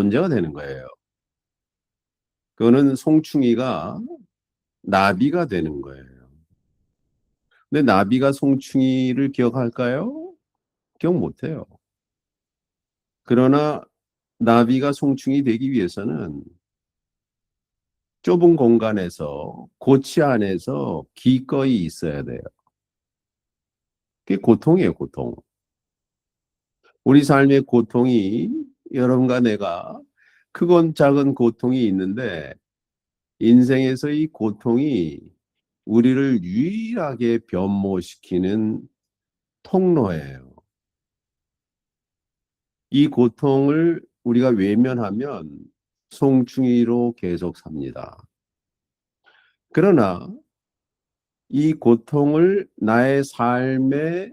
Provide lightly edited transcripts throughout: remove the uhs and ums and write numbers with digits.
존재가 되는 거예요. 그거는 송충이가 나비가 되는 거예요. 근데 나비가 송충이를 기억할까요? 기억 못해요. 그러나 나비가 송충이 되기 위해서는 좁은 공간에서 고치 안에서 기꺼이 있어야 돼요. 그게 고통이에요, 고통. 우리 삶의 고통이 여러분과 내가 크건 작은 고통이 있는데 인생에서 이 고통이 우리를 유일하게 변모시키는 통로예요. 이 고통을 우리가 외면하면 송충이로 계속 삽니다. 그러나 이 고통을 나의 삶에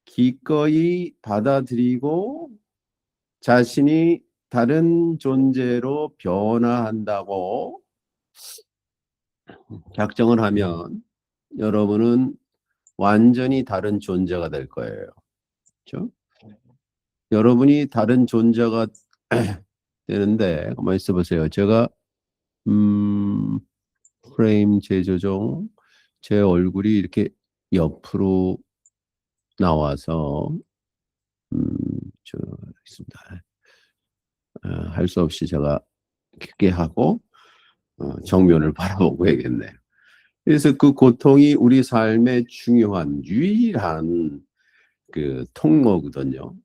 기꺼이 받아들이고 자신이 다른 존재로 변화한다고 작정을 하면 여러분은 완전히 다른 존재가 될 거예요. 그렇죠? 여러분이 다른 존재가 되는데 가만히 있어 보세요. 제가 프레임 재조정 제 얼굴이 이렇게 옆으로 나와서 저 있습니다. 할 수 없이 제가 크게 하고 정면을 바라보고 해야겠네요. 그래서 그 고통이 우리 삶의 중요한 유일한 그 통로거든요.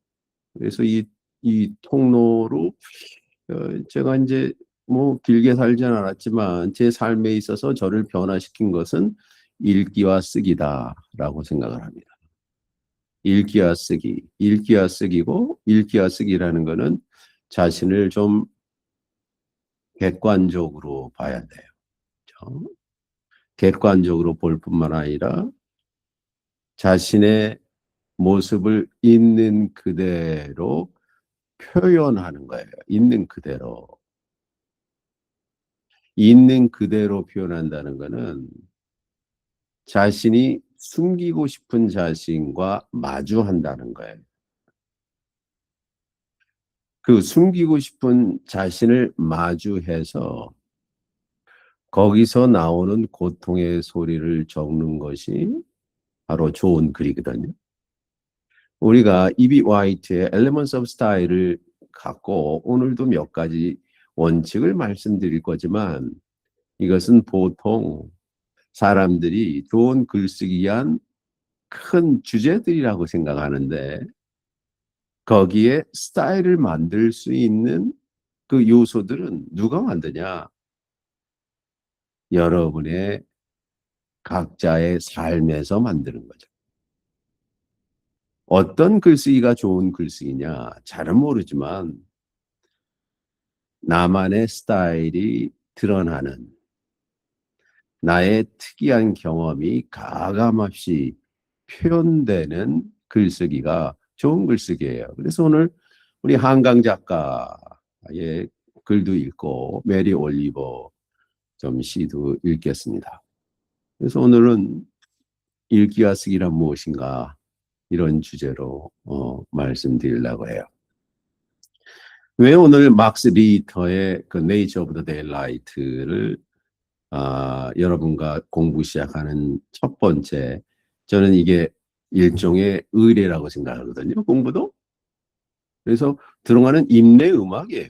그래서 이 통로로 제가 이제 뭐 길게 살진 않았지만 제 삶에 있어서 저를 변화시킨 것은 읽기와 쓰기다라고 생각을 합니다. 읽기와 쓰기, 읽기와 쓰기고 읽기와 쓰기라는 거는 자신을 좀 객관적으로 봐야 돼요. 그렇죠? 객관적으로 볼 뿐만 아니라 자신의 모습을 있는 그대로 표현하는 거예요. 있는 그대로. 있는 그대로 표현한다는 것은 자신이 숨기고 싶은 자신과 마주한다는 거예요. 그 숨기고 싶은 자신을 마주해서 거기서 나오는 고통의 소리를 적는 것이 바로 좋은 글이거든요. 우리가 이비 화이트의 Elements of Style을 갖고 오늘도 몇 가지 원칙을 말씀드릴 거지만 이것은 보통 사람들이 좋은 글쓰기 위한 큰 주제들이라고 생각하는데 거기에 스타일을 만들 수 있는 그 요소들은 누가 만드냐? 여러분의 각자의 삶에서 만드는 거죠. 어떤 글쓰기가 좋은 글쓰기냐? 잘은 모르지만 나만의 스타일이 드러나는 나의 특이한 경험이 가감없이 표현되는 글쓰기가 좋은 글쓰기예요. 그래서 오늘 우리 한강 작가의 글도 읽고 메리 올리버 좀 시도 읽겠습니다. 그래서 오늘은 읽기와 쓰기란 무엇인가 이런 주제로 말씀드리려고 해요. 왜 오늘 막스 리터의 그 Nature of the Daylight를 여러분과 공부 시작하는 첫 번째, 저는 이게 일종의 의례라고 생각하거든요. 공부도. 그래서 들어가는 임내 음악이에요.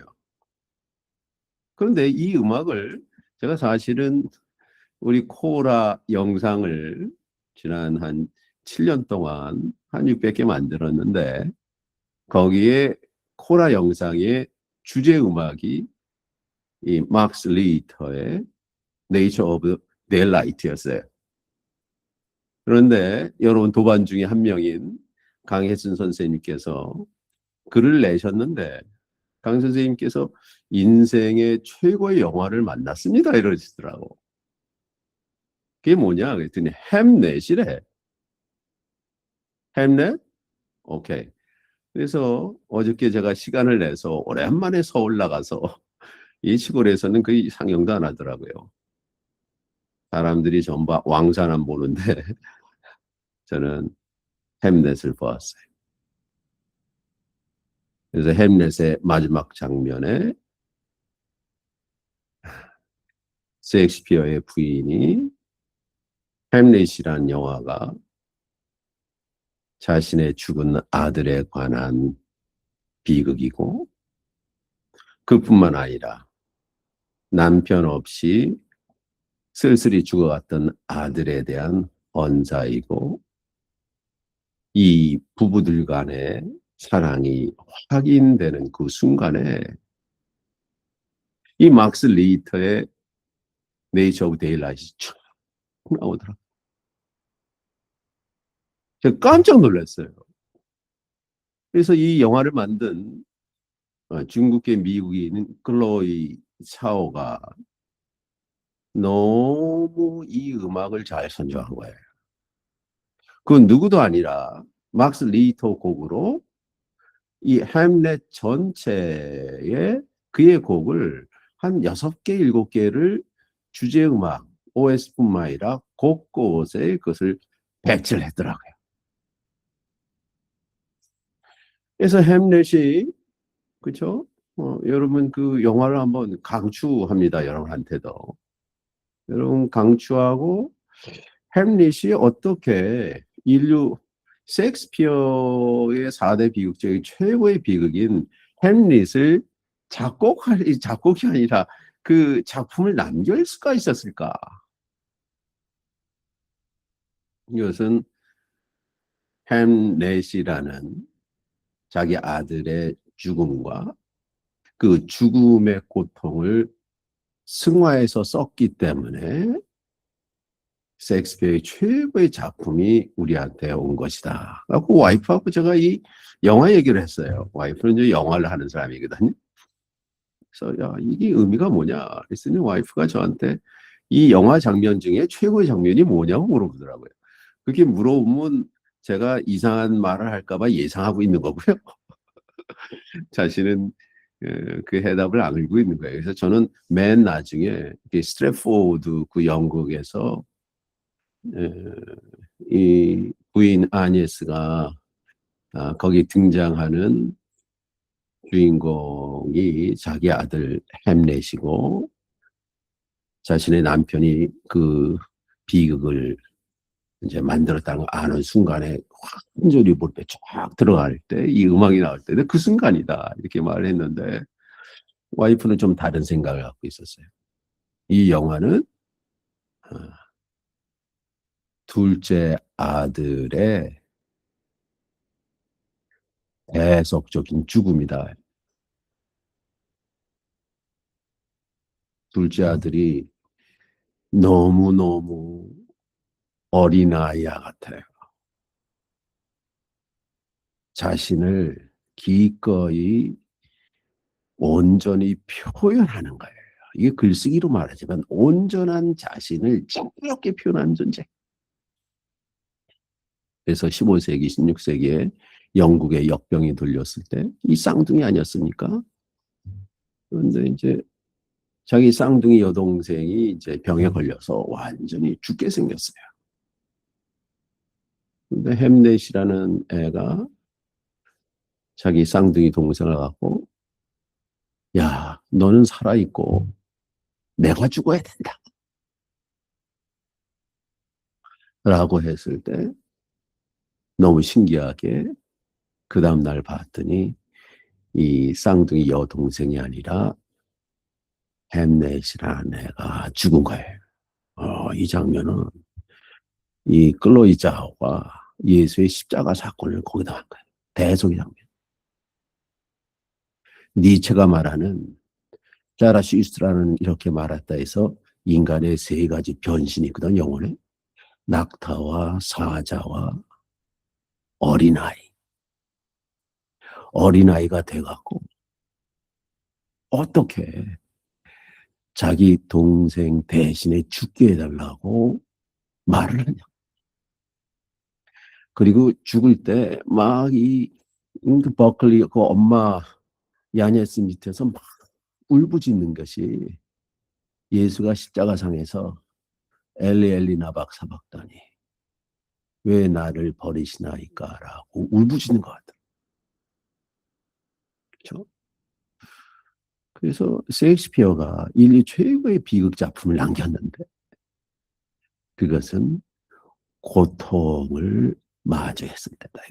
그런데 이 음악을 제가 사실은 우리 코라 영상을 지난 한 7년 동안 한 600개 만들었는데 거기에 코라 영상의 주제 음악이 이 막스 리터의 Nature of Daylight였어요. 그런데 여러분 도반 중에 한 명인 강혜순 선생님께서 글을 내셨는데 강 선생님께서 인생의 최고의 영화를 만났습니다 이러시더라고. 그게 뭐냐 그랬더니 햄넷이래. 햄넷? 오케이. 그래서 어저께 제가 시간을 내서 오랜만에 서울 나가서 이 시골에서는 거의 상영도 안 하더라고요. 사람들이 전부 왕산안 보는데 저는 햄넷을 보았어요. 그래서 햄릿의 마지막 장면에 셰익스피어의 부인이 햄릿이란 영화가 자신의 죽은 아들에 관한 비극이고 그뿐만 아니라 남편 없이 쓸쓸히 죽어갔던 아들에 대한 언사이고 이 부부들 간의 사랑이 확인되는 그 순간에 이 막스 리히터의 네이처 오브 데일라이트이 쫙 나오더라. 제가 깜짝 놀랐어요. 그래서 이 영화를 만든 중국계 미국인 클로이 차오가 너무 이 음악을 잘 선정한 거예요. 그건 누구도 아니라 막스 리히터 곡으로 이 햄릿 전체의 그의 곡을 한 6개, 7개를 주제음악, OS뿐만 아니라 곳곳에 그것을 배치를 했더라고요. 그래서 햄릿이, 그렇죠? 여러분 그 영화를 한번 강추합니다. 여러분한테도. 여러분 강추하고 햄릿이 어떻게 인류 셰익스피어의 4대 비극 중에 최고의 비극인 햄릿을 작곡이 아니라 그 작품을 남길 수가 있었을까? 이것은 햄릿이라는 자기 아들의 죽음과 그 죽음의 고통을 승화해서 썼기 때문에 셰익스피어의 최고의 작품이 우리한테 온 것이다. 그래서 와이프하고 제가 이 영화 얘기를 했어요. 와이프는 이제 영화를 하는 사람이거든요. 그래서 야, 이게 의미가 뭐냐? 그랬더니 와이프가 저한테 이 영화 장면 중에 최고의 장면이 뭐냐고 물어보더라고요. 그렇게 물어보면 제가 이상한 말을 할까봐 예상하고 있는 거고요. 자신은 그 해답을 알고 있는 거예요. 그래서 저는 맨 나중에 스트래포드 그 영국에서 이 부인 아니에스가 거기 등장하는 주인공이 자기 아들 햄릿이고 자신의 남편이 그 비극을 이제 만들었다는 걸 아는 순간에 완전히 볼때 쫙 들어갈 때 이 음악이 나올 때 그 순간이다 이렇게 말을 했는데 와이프는 좀 다른 생각을 갖고 있었어요. 이 영화는 둘째 아들의 대속적인 죽음이다. 둘째 아들이 너무너무 어린아이와 같아요. 자신을 기꺼이 온전히 표현하는 거예요. 이게 글쓰기로 말하지만 온전한 자신을 자유롭게 표현하는 존재. 그래서 15세기, 16세기에 영국의 역병이 돌렸을 때 이 쌍둥이 아니었습니까? 그런데 이제 자기 쌍둥이 여동생이 이제 병에 걸려서 완전히 죽게 생겼어요. 근데 햄넷이라는 애가 자기 쌍둥이 동생을 갖고 야, 너는 살아있고 내가 죽어야 된다. 라고 했을 때 너무 신기하게 그 다음날 봤더니 이 쌍둥이 여동생이 아니라 햄넷이라는 애가 죽은 거예요. 이 장면은 이 클로이 자오가 예수의 십자가 사건을 거기다 한 거예요. 대속의 장면. 니체가 말하는 자라시스트라는 이렇게 말했다 해서 인간의 세 가지 변신이 있거든, 영혼에. 낙타와 사자와 어린아이. 어린아이가 돼갖고 어떻게 자기 동생 대신에 죽게 해달라고 말을 하냐. 그리고 죽을 때 막 이 버클리 그 엄마 야네스 밑에서 막 울부짖는 것이 예수가 십자가상에서 엘리 엘리 나박 사박다니 왜 나를 버리시나이까라고 울부짖는 것 같아요. 그렇죠? 그래서 셰익스피어가 인류 최고의 비극 작품을 남겼는데 그것은 고통을 마주했을 때다.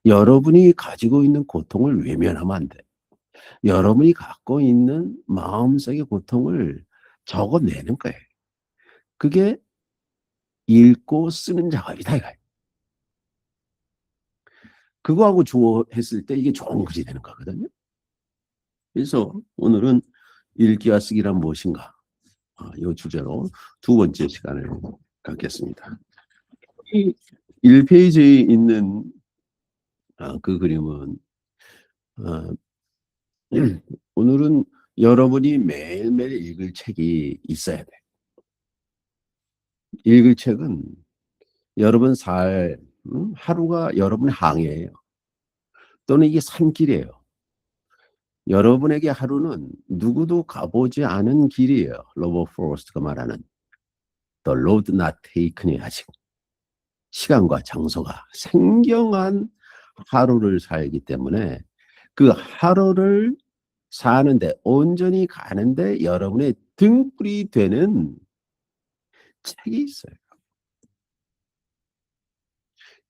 여러분이 가지고 있는 고통을 외면하면 안 돼. 여러분이 갖고 있는 마음속의 고통을 적어내는 거예요. 그게 읽고 쓰는 작업이다 이거예요. 그거하고 주어 했을 때 이게 좋은 글이 되는 거거든요. 그래서 오늘은 읽기와 쓰기란 무엇인가? 이 주제로 두 번째 시간을 갖겠습니다. 이 1페이지에 있는 그 그림은 오늘은 여러분이 매일매일 읽을 책이 있어야 돼. 읽을 책은 여러분 하루가 여러분의 항해예요. 또는 이게 산길이에요. 여러분에게 하루는 누구도 가보지 않은 길이에요. 로버트 프로스트가 말하는 The Road Not Taken이 아직 시간과 장소가 생경한 하루를 살기 때문에 그 하루를 사는데 온전히 가는데 여러분의 등불이 되는 책이 있어요.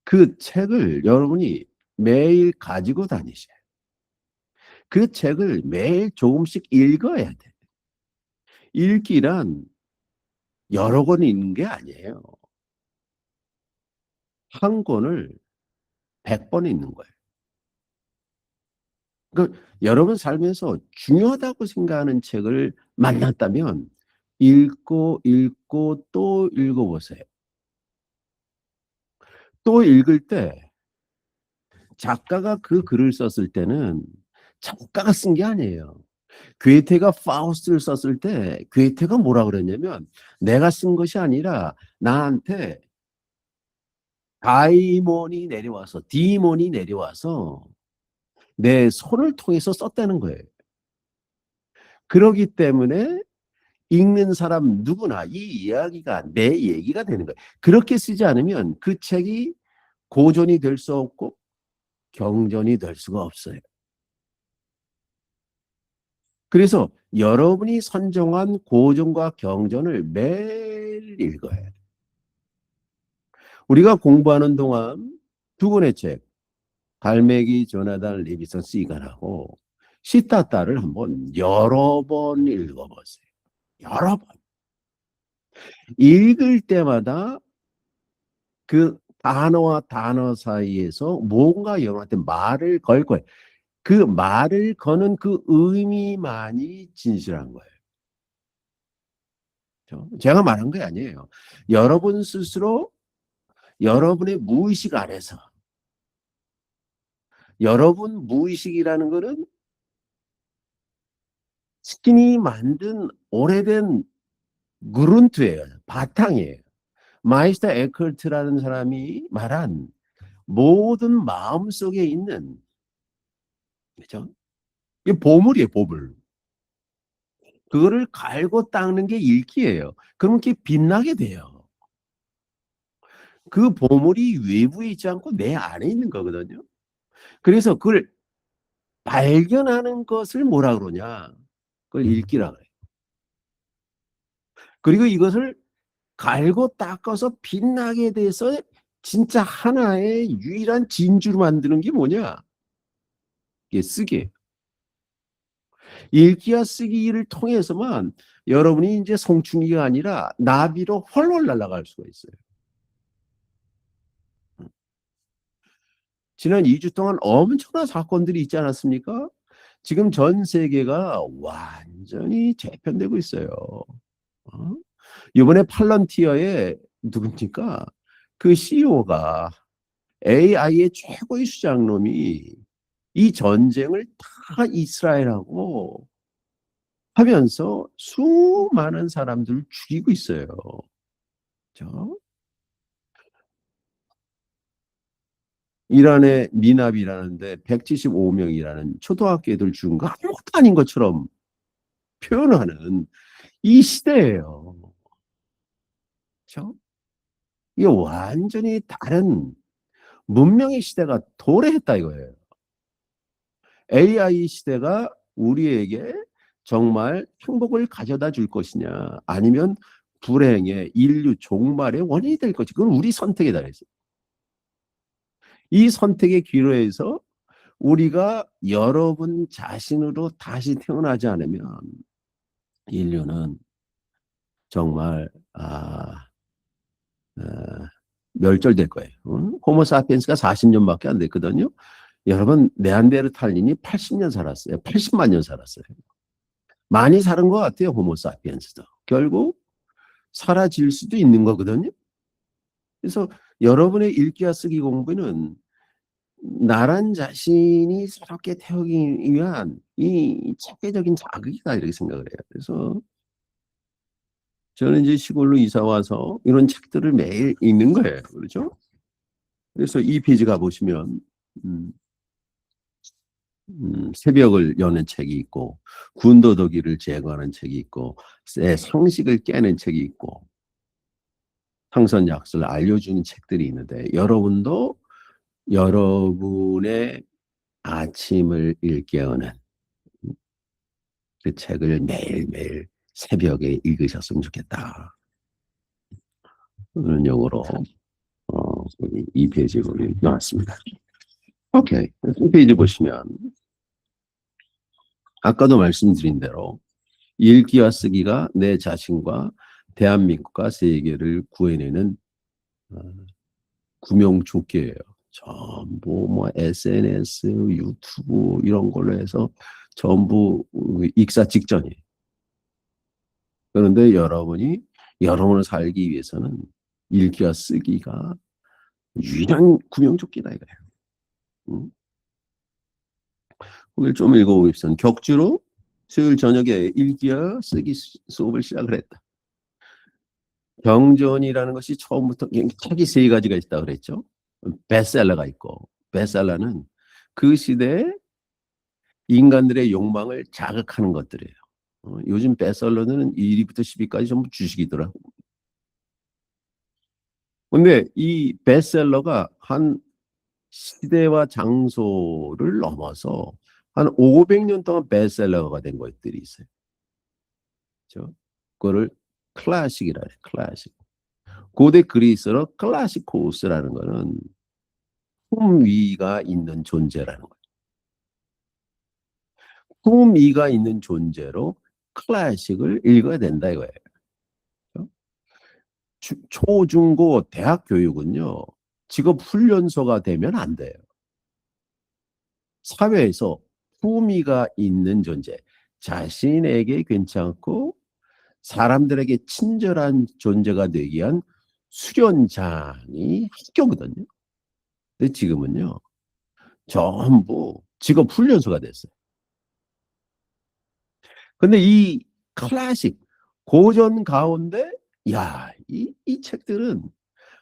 그 책을 여러분이 매일 가지고 다니셔요. 그 책을 매일 조금씩 읽어야 돼. 읽기란 여러 권 읽는 게 아니에요. 한 권을 100번 읽는 거예요. 그러니까 여러분 살면서 중요하다고 생각하는 책을 만났다면 읽고 또 읽어보세요. 또 읽을 때 작가가 그 글을 썼을 때는 작가가 쓴 게 아니에요. 괴테가 파우스트를 썼을 때 괴테가 뭐라 그랬냐면 내가 쓴 것이 아니라 나한테 디몬이 내려와서 내 손을 통해서 썼다는 거예요. 그렇기 때문에 읽는 사람 누구나 이 이야기가 내 얘기가 되는 거예요. 그렇게 쓰지 않으면 그 책이 고전이 될 수 없고 경전이 될 수가 없어요. 그래서 여러분이 선정한 고전과 경전을 매일 읽어야 돼요. 우리가 공부하는 동안 두 권의 책, 갈매기 조나단 리비son 시간하고 시타타를 한번 여러 번 읽어보세요. 여러 번. 읽을 때마다 그 단어와 단어 사이에서 뭔가 여러분한테 말을 걸 거예요. 그 말을 거는 그 의미만이 진실한 거예요. 제가 말한 게 아니에요. 여러분 스스로 여러분의 무의식 안에서 여러분 무의식이라는 것은 신이 만든 오래된 그룬트예요. 바탕이에요. 마이스터 에컬트라는 사람이 말한 모든 마음속에 있는 그죠? 이게 보물이에요, 보물. 그거를 갈고 닦는 게 읽기예요. 그럼 그게 빛나게 돼요. 그 보물이 외부에 있지 않고 내 안에 있는 거거든요. 그래서 그걸 발견하는 것을 뭐라 그러냐? 그걸 읽기라 그래요. 그리고 이것을 갈고 닦아서 빛나게 돼서 진짜 하나의 유일한 진주로 만드는 게 뭐냐? 이게 쓰기. 읽기와 쓰기를 통해서만 여러분이 이제 송충기가 아니라 나비로 훨훨 날아갈 수가 있어요. 지난 2주 동안 엄청난 사건들이 있지 않았습니까? 지금 전 세계가 완전히 재편되고 있어요. 어? 이번에 팔런티어의 누굽니까? 그 CEO가 AI의 최고의 수장놈이 이 전쟁을 다 이스라엘하고 하면서 수많은 사람들을 죽이고 있어요. 그렇죠? 이란의 미납이라는데 175명이라는 초등학교 애들 죽은 거 아무것도 아닌 것처럼 표현하는 이 시대예요. 그렇죠? 이게 완전히 다른 문명의 시대가 도래했다 이거예요. AI 시대가 우리에게 정말 행복을 가져다 줄 것이냐, 아니면 불행의 인류 종말의 원인이 될 것이, 그건 우리 선택에 달려있어요. 이 선택의 기로에서 우리가 여러분 자신으로 다시 태어나지 않으면 인류는 정말 멸절될 거예요. 호모사피엔스가 40년밖에 안 됐거든요. 여러분, 네안데르탈린이 80년 살았어요. 80만 년 살았어요. 많이 사는 것 같아요, 호모사피엔스도. 결국 사라질 수도 있는 거거든요. 그래서 여러분의 읽기와 쓰기 공부는 나란 자신이 새롭게 태우기 위한 이 체계적인 자극이다, 이렇게 생각을 해요. 그래서 저는 이제 시골로 이사 와서 이런 책들을 매일 읽는 거예요. 그렇죠? 그래서 이 페이지 가보시면, 새벽을 여는 책이 있고, 군더더기를 제거하는 책이 있고, 상식을 깨는 책이 있고, 상선약수를 알려주는 책들이 있는데, 여러분도 여러분의 아침을 일깨우는 그 책을 매일매일 새벽에 읽으셨으면 좋겠다. 그런 용어로 이 페이지에 나왔습니다. 오케이. 이 페이지 보시면 아까도 말씀드린 대로 읽기와 쓰기가 내 자신과 대한민국과 세계를 구해내는 구명조끼예요. 전부 뭐 SNS, 유튜브 이런 걸로 해서 전부 익사 직전이에요. 그런데 여러분을 살기 위해서는 읽기와 쓰기가 유일한 구명조끼다 이거예요. 응? 오늘 좀 읽어보겠습니다. 격주로 수요일 저녁에 읽기와 쓰기 수업을 시작을 했다. 경전이라는 것이 처음부터 책이 세 가지가 있다고 그랬죠. 베스트셀러가 있고, 베스트셀러는 그 시대에 인간들의 욕망을 자극하는 것들이에요. 요즘 베스트셀러는 1위부터 10위까지 전부 주식이더라고. 근데 이 베스트셀러가 한 시대와 장소를 넘어서 한 500년 동안 베스트셀러가 된 것들이 있어요. 그렇죠? 그거를 클래식이라 해요. 클래식. 고대 그리스어로 클래시코스라는 거는 품위가 있는 존재라는 거예요. 품위가 있는 존재로 클래식을 읽어야 된다 이거예요. 초, 중, 고, 대학 교육은요, 직업 훈련소가 되면 안 돼요. 사회에서 품위가 있는 존재, 자신에게 괜찮고 사람들에게 친절한 존재가 되기 위한 수련장이 학교거든요. 근데 지금은요, 전부 직업 훈련소가 됐어요. 근데 이 클래식, 고전 가운데, 이 책들은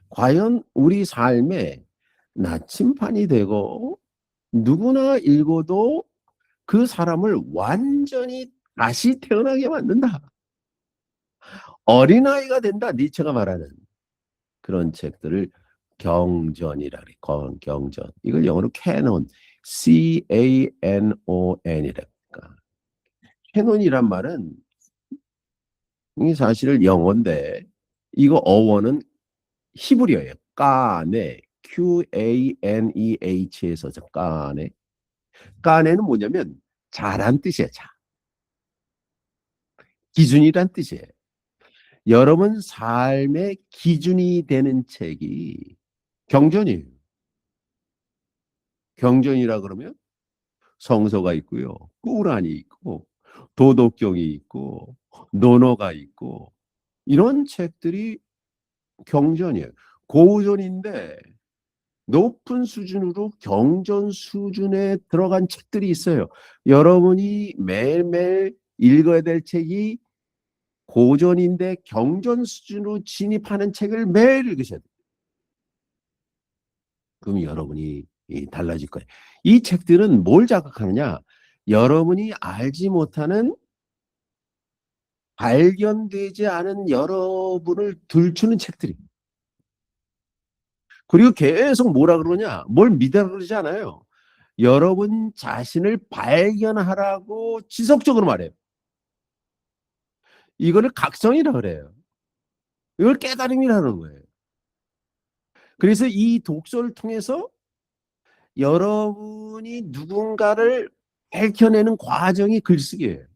과연 우리 삶에 나침판이 되고 누구나 읽어도 그 사람을 완전히 다시 태어나게 만든다. 어린아이가 된다. 니체가 말하는 그런 책들을 경전이라 그래. 경전. 이걸 영어로 캐논, C-A-N-O-N이랄까. 캐논이란 말은 이 사실 영어인데 이거 어원은 히브리어예요. 까네, Q-A-N-E-H에서 까네. 까네는 뭐냐면 잘한 뜻이야. 자. 기준이란 뜻이에요. 여러분 삶의 기준이 되는 책이 경전이에요. 경전이라 그러면 성서가 있고요. 꾸란이 있고 도덕경이 있고 논어가 있고 이런 책들이 경전이에요. 고전인데 높은 수준으로 경전 수준에 들어간 책들이 있어요. 여러분이 매일매일 읽어야 될 책이 고전인데 경전 수준으로 진입하는 책을 매일 읽으셔야 돼요. 그럼 여러분이 달라질 거예요. 이 책들은 뭘 자극하느냐? 여러분이 알지 못하는 발견되지 않은 여러분을 들추는 책들이. 그리고 계속 뭐라 그러냐? 뭘 믿으라 그러지 않아요. 여러분 자신을 발견하라고 지속적으로 말해요. 이거를 각성이라 그래요. 이걸 깨달음이라는 거예요. 그래서 이 독서를 통해서 여러분이 누군가를 밝혀내는 과정이 글쓰기예요.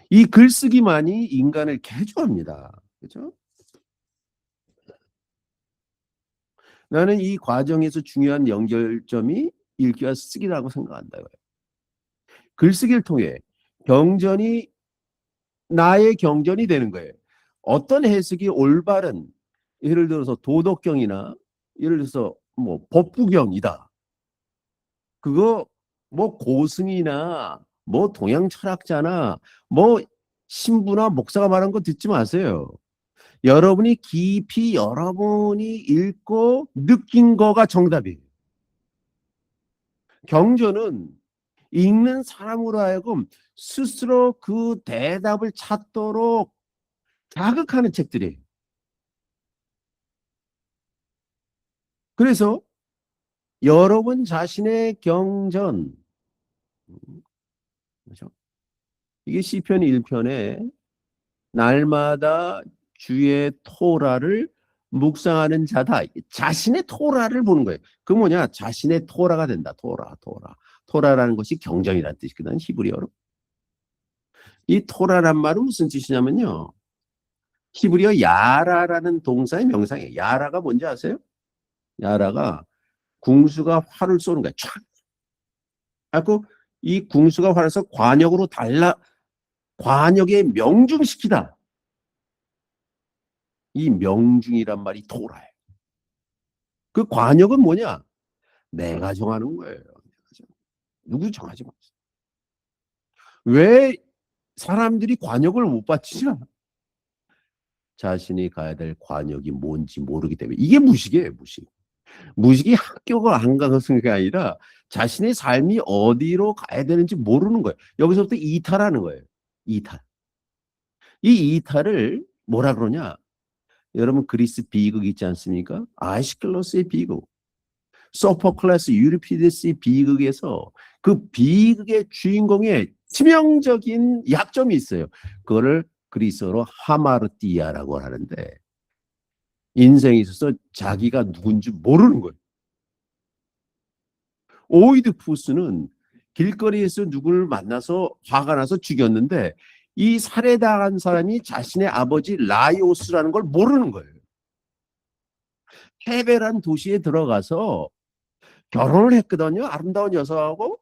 이 글쓰기만이 인간을 개조합니다. 그렇죠? 나는 이 과정에서 중요한 연결점이 읽기와 쓰기라고 생각한다. 글쓰기를 통해 경전이 나의 경전이 되는 거예요. 어떤 해석이 올바른, 예를 들어서 도덕경이나 예를 들어서 뭐 법구경이다. 그거 뭐 고승이나 뭐 동양 철학자나 뭐 신부나 목사가 말한 거 듣지 마세요. 여러분이 깊이 여러분이 읽고 느낀 거가 정답이에요. 경전은 읽는 사람으로 하여금 스스로 그 대답을 찾도록 자극하는 책들이에요. 그래서 여러분 자신의 경전, 그렇죠? 이게 시편 1편에 날마다 주의 토라를 묵상하는 자다. 자신의 토라를 보는 거예요. 그 뭐냐? 자신의 토라가 된다. 토라, 토라. 토라라는 것이 경전이라는 뜻이거든, 히브리어로. 이 토라란 말은 무슨 뜻이냐면요. 히브리어 야라라는 동사의 명사예요. 야라가 뭔지 아세요? 야라가 궁수가 활을 쏘는 거야. 촥. 그래서 이 궁수가 활을 쏘 관역으로 관역에 명중시키다. 이 명중이란 말이 토라예요. 그 관역은 뭐냐? 내가 정하는 거예요. 누구 정하지 마세요. 왜 사람들이 관역을 못 받치냐? 자신이 가야 될 관역이 뭔지 모르기 때문에. 이게 무식이에요, 무식. 무식이 학교가 안 가서 게 아니라 자신의 삶이 어디로 가야 되는지 모르는 거예요. 여기서부터 이탈하는 거예요. 이탈. 이 이탈을 뭐라 그러냐? 여러분 그리스 비극 있지 않습니까? 아이시클로스의 비극. 소포클레스 유리피데스의 비극에서 그 비극의 주인공의 치명적인 약점이 있어요. 그거를 그리스어로 하마르티아라고 하는데 인생에 있어서 자기가 누군지 모르는 거예요. 오이드푸스는 길거리에서 누구를 만나서 화가 나서 죽였는데 이 살해당한 사람이 자신의 아버지 라이오스라는 걸 모르는 거예요. 테베란 도시에 들어가서 결혼을 했거든요. 아름다운 여성하고.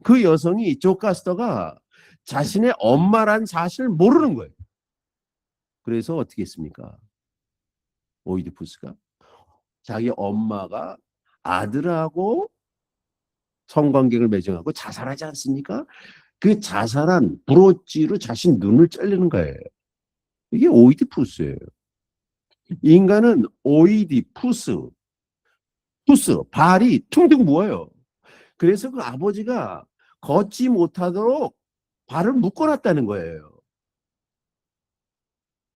그 여성이 조카스터가 자신의 엄마란 사실을 모르는 거예요. 그래서 어떻게 했습니까? 오이디푸스가 자기 엄마가 아들하고 성관계를 맺어가고 자살하지 않습니까? 그 자살한 브로치로 자신 눈을 잘리는 거예요. 이게 오이디푸스예요. 인간은 오이디푸스, 발이 퉁퉁 부어요. 그래서 그 아버지가 걷지 못하도록 발을 묶어놨다는 거예요.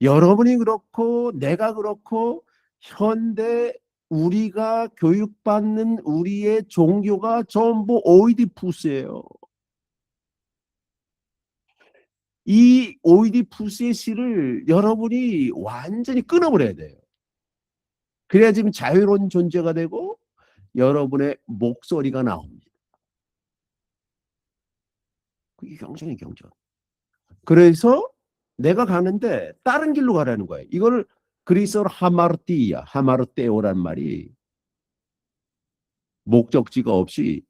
여러분이 그렇고 내가 그렇고 현대 우리가 교육받는 우리의 종교가 전부 오이디푸스예요. 이 오이디푸스의 씨를 여러분이 완전히 끊어버려야 돼요. 그래야 지금 자유로운 존재가 되고 여러분의 목소리가 나옵니다. 그게 경전이 경전. 그래서 내가 가는데 다른 길로 가라는 거예요. 이거를 그리스어로 하마르티야, 하마르테오란 말이 목적지가 없이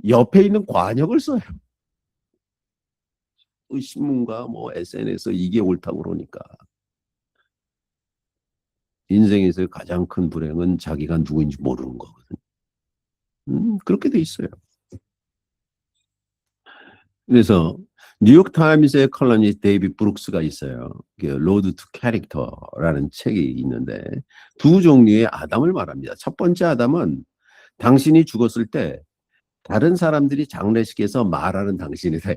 옆에 있는 관역을 써요. 신문과 뭐 SNS 이게 옳다고 그러니까. 인생에서 가장 큰 불행은 자기가 누구인지 모르는 거거든. 그렇게 돼 있어요. 그래서 뉴욕타임스의 컬럼니스트 데이비드 브룩스가 있어요. 로드 투 캐릭터라는 책이 있는데 두 종류의 아담을 말합니다. 첫 번째 아담은 당신이 죽었을 때 다른 사람들이 장례식에서 말하는 당신이다.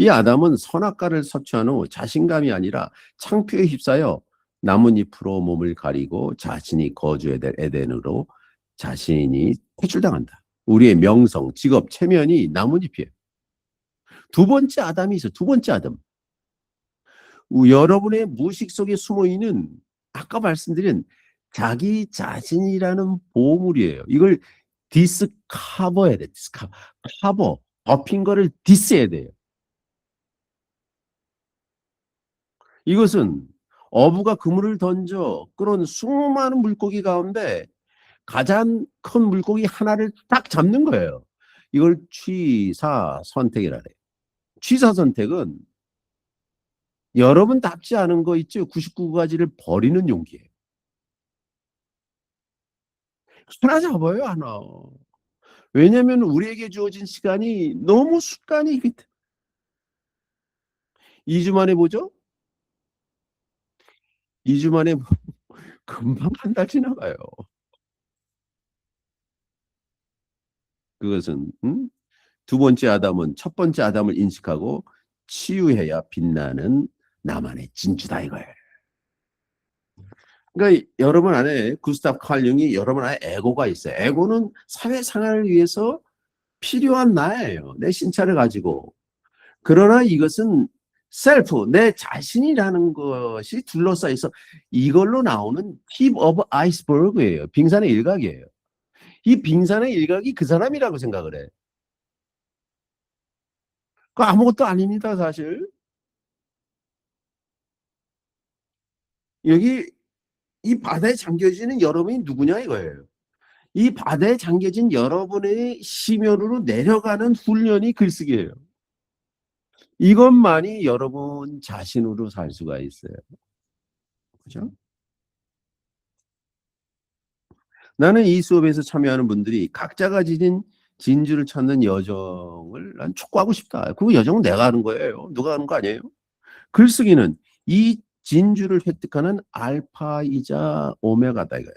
이 아담은 선악과를 섭취한 후 자신감이 아니라 창피에 휩싸여 나뭇잎으로 몸을 가리고 자신이 거주해야 될 에덴으로 자신이 퇴출당한다. 우리의 명성, 직업, 체면이 나뭇잎이에요. 두 번째 아담이 있어요. 두 번째 아담. 여러분의 무의식 속에 숨어있는 아까 말씀드린 자기 자신이라는 보물이에요. 이걸 디스커버해야 돼. 커버. 덮인 거를 디스해야 돼요. 이것은 어부가 그물을 던져 끌어온 수많은 물고기 가운데 가장 큰 물고기 하나를 딱 잡는 거예요. 이걸 취사 선택이라 해요. 취사 선택은 여러분답지 않은 거 있죠? 99가지를 버리는 용기예요. 하나 잡아요, 하나. 왜냐하면 우리에게 주어진 시간이 너무 습관이 2주 만에 보죠? 2주 만에 금방 한 달 지나가요. 그것은 두 번째 아담은 첫 번째 아담을 인식하고 치유해야 빛나는 나만의 진주다 이거예요. 그러니까 여러분 안에 구스타프 칼 융이 여러분 안에 에고가 있어요. 에고는 사회 생활을 위해서 필요한 나예요. 내 신체를 가지고. 그러나 이것은 셀프, 내 자신이라는 것이 둘러싸여 있어 이걸로 나오는 팁 오브 아이스버그예요. 빙산의 일각이에요. 이 빙산의 일각이 그 사람이라고 생각을 해. 그 아무것도 아닙니다, 사실. 여기 이 바다에 잠겨지는 여러분이 누구냐 이거예요. 이 바다에 잠겨진 여러분의 심연으로 내려가는 훈련이 글쓰기예요. 이것만이 여러분 자신으로 살 수가 있어요. 그죠? 나는 이 수업에서 참여하는 분들이 각자가 지닌 진주를 찾는 여정을 난 촉구하고 싶다. 그 여정은 내가 하는 거예요. 누가 하는 거 아니에요? 글쓰기는 이 진주를 획득하는 알파이자 오메가다 이거예요.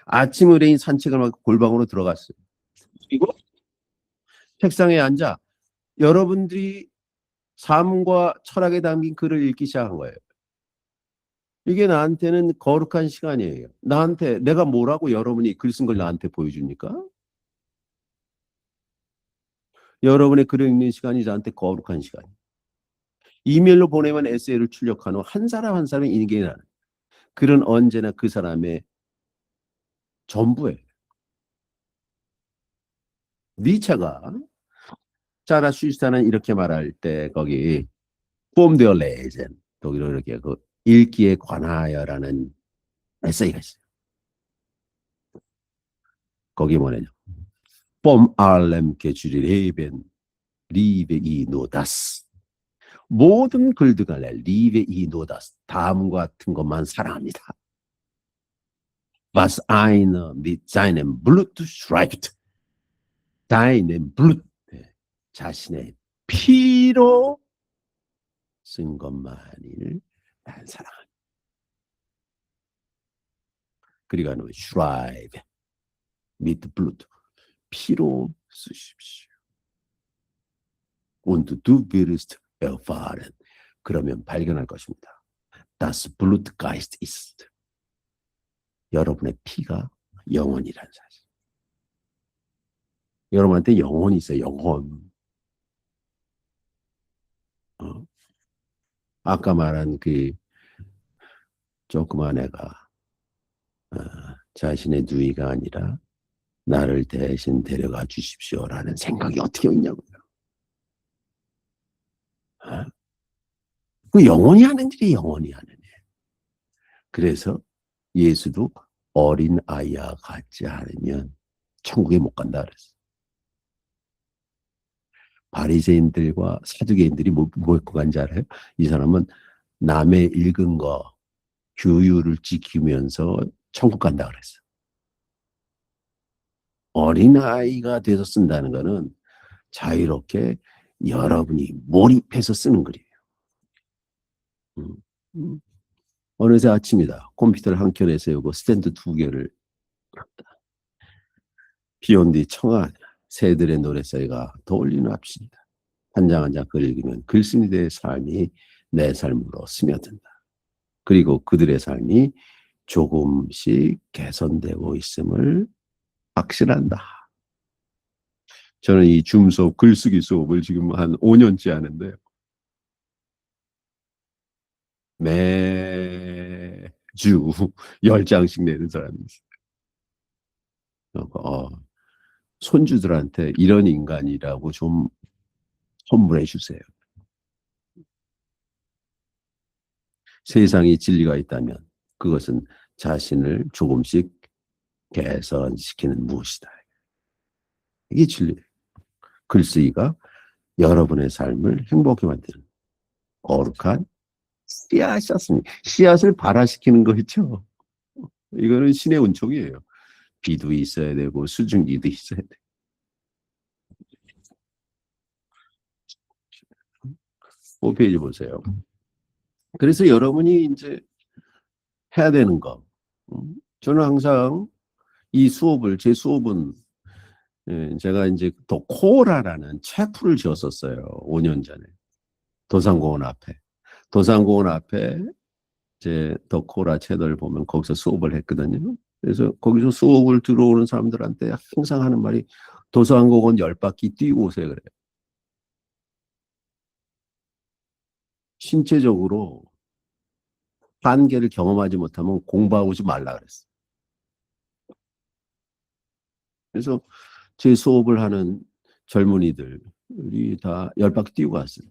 아침 의뢰인 산책을 하고 골방으로 들어갔어요. 그리고 책상에 앉아 여러분들이 삶과 철학에 담긴 글을 읽기 시작한 거예요. 이게 나한테는 거룩한 시간이에요. 나한테 내가 뭐라고 여러분이 글 쓴 걸 나한테 보여줍니까? 여러분의 글을 읽는 시간이 저한테 거룩한 시간. 이메일로 보내면 에세이를 출력한 후 한 사람 한 사람의 인격이 나는 글은 언제나 그 사람의 전부예요. 니체가 자라 슈스타는 이렇게 말할 때 거기 Form their legend 독일어 이렇게 그 읽기에 관하여라는 에세이가 있어요. 거기 뭐냐면 Vom allem Leben liebe ich nur das. 모든 글들 간에 liebe ich nur das. 다음과 같은 것만 사랑합니다. Was einer mit seinem Blut schreibt. deinem Blut. 자신의 피로 쓴 것만을 난 사랑합니다. 그리고 하는 schreibe mit Blut. 피로 쓰십시오. Und du wirst erfahren. 그러면 발견할 것입니다. Das Blutgeist ist. 여러분의 피가 영혼이라는 사실. 여러분한테 영혼이 있어요. 영혼. 아까 말한 그 조그만 애가 자신의 누이가 아니라 나를 대신 데려가 주십시오라는 생각이 어떻게 있냐고요. 그 영원히 하는 일이 영원히 하는 일. 그래서 예수도 어린 아이와 같지 않으면 천국에 못 간다 그랬어. 바리새인들과 사두개인들이 뭐 입고 간지 알아요? 이 사람은 남의 읽은 거 규율을 지키면서 천국 간다 그랬어. 어린아이가 돼서 쓴다는 거는 자유롭게 여러분이 몰입해서 쓰는 글이에요. 어느새 아침이다. 컴퓨터를 한 켠에 세우고 스탠드 2개를 비온 뒤 청아 새들의 노랫소리가 떠올리는 앞신이다. 한 장 한 장 글을 읽으면 글쓴이들의 삶이 내 삶으로 스며든다. 그리고 그들의 삶이 조금씩 개선되고 있음을 확신한다. 저는 이 줌 수업, 글쓰기 수업을 지금 한 5년째 하는데 매주 10장씩 내는 사람이 있어요. 손주들한테 이런 인간이라고 좀 선물해 주세요. 세상에 진리가 있다면 그것은 자신을 조금씩 개선시키는 무엇이다. 이게 진리예요. 글쓰기가 여러분의 삶을 행복하게 만드는 거룩한 씨앗이었습니다. 씨앗을 발화시키는 거 있죠. 이거는 신의 은총이에요. 비도 있어야 되고 수증기도 있어야 돼. 5페이지 보세요. 그래서 여러분이 이제 해야 되는 거. 저는 항상 이 수업을, 제 수업은 제가 이제 더 코라라는 채플을 지었었어요. 5년 전에. 도산공원 앞에. 도산공원 앞에 제 더 코라 채널 보면 거기서 수업을 했거든요. 그래서 거기서 수업을 들어오는 사람들한테 항상 하는 말이 도산공원 10바퀴 뛰고 오세요. 그래요. 신체적으로 한계를 경험하지 못하면 공부하지 말라 그랬어요. 그래서 제 수업을 하는 젊은이들이 다 10바퀴 뛰고 왔어요.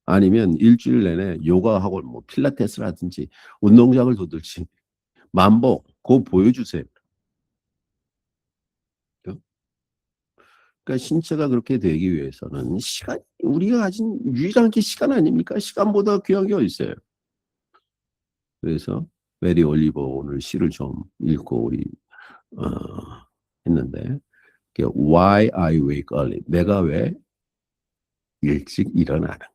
아니면 일주일 내내 요가하고 뭐 필라테스라든지 운동장을 도들지 만보 그거 보여주세요. 그러니까 신체가 그렇게 되기 위해서는 시간, 우리가 가진 유일한 게 시간 아닙니까? 시간보다 귀한 게 어디 있어요? 그래서 메리 올리버 오늘 시를 좀 읽고 우리 어, 했는데 Why I wake early? 내가 왜 일찍 일어나는가?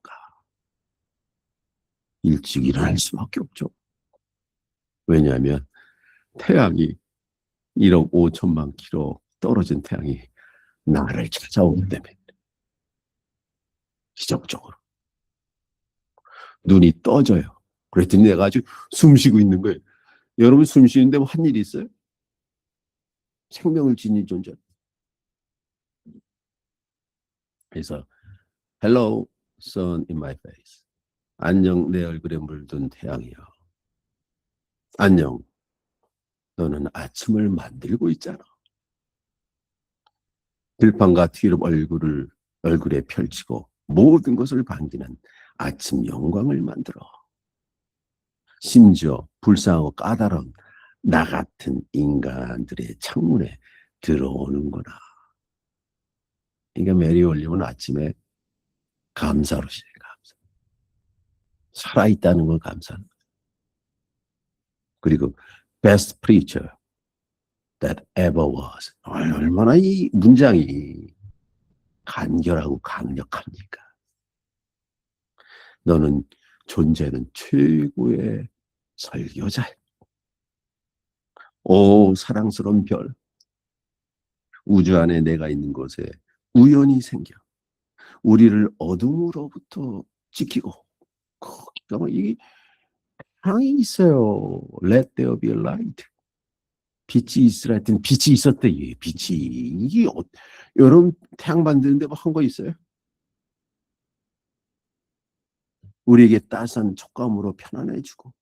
일찍 일어날 수밖에 없죠. 왜냐하면 태양이 1억 5천만 킬로 떨어진 태양이 나를 찾아오기 때문에 기적적으로 눈이 떠져요. 그랬더니 내가 아주 숨 쉬고 있는 거예요. 여러분 숨 쉬는데 뭐 한 일이 있어요? 생명을 지닌 존재. 그래서 Hello, sun in my face. 안녕, 내 얼굴에 물든 태양이여. 안녕, 너는 아침을 만들고 있잖아. 들판과 티럽 얼굴에 펼치고 모든 것을 반기는 아침 영광을 만들어. 심지어 불쌍하고 까다로운 나 같은 인간들의 창문에 들어오는구나. 그러니까 메리 올리면 아침에 감사로 시작해. 감사. 살아있다는 걸 감사하는 거예요. 그리고 best preacher that ever was. 얼마나 이 문장이 간결하고 강력합니까? 너는 존재는 최고의 설교자야. 오, 사랑스러운 별. 우주 안에 내가 있는 곳에 우연히 생겨. 우리를 어둠으로부터 지키고. 이게 항이 있어요. Let there be light. 빛이 있으라 했더니 빛이 있었대. 빛이. 이게 여러분 태양 만드는데 뭐 한 거 있어요? 우리에게 따스한 촉감으로 편안해주고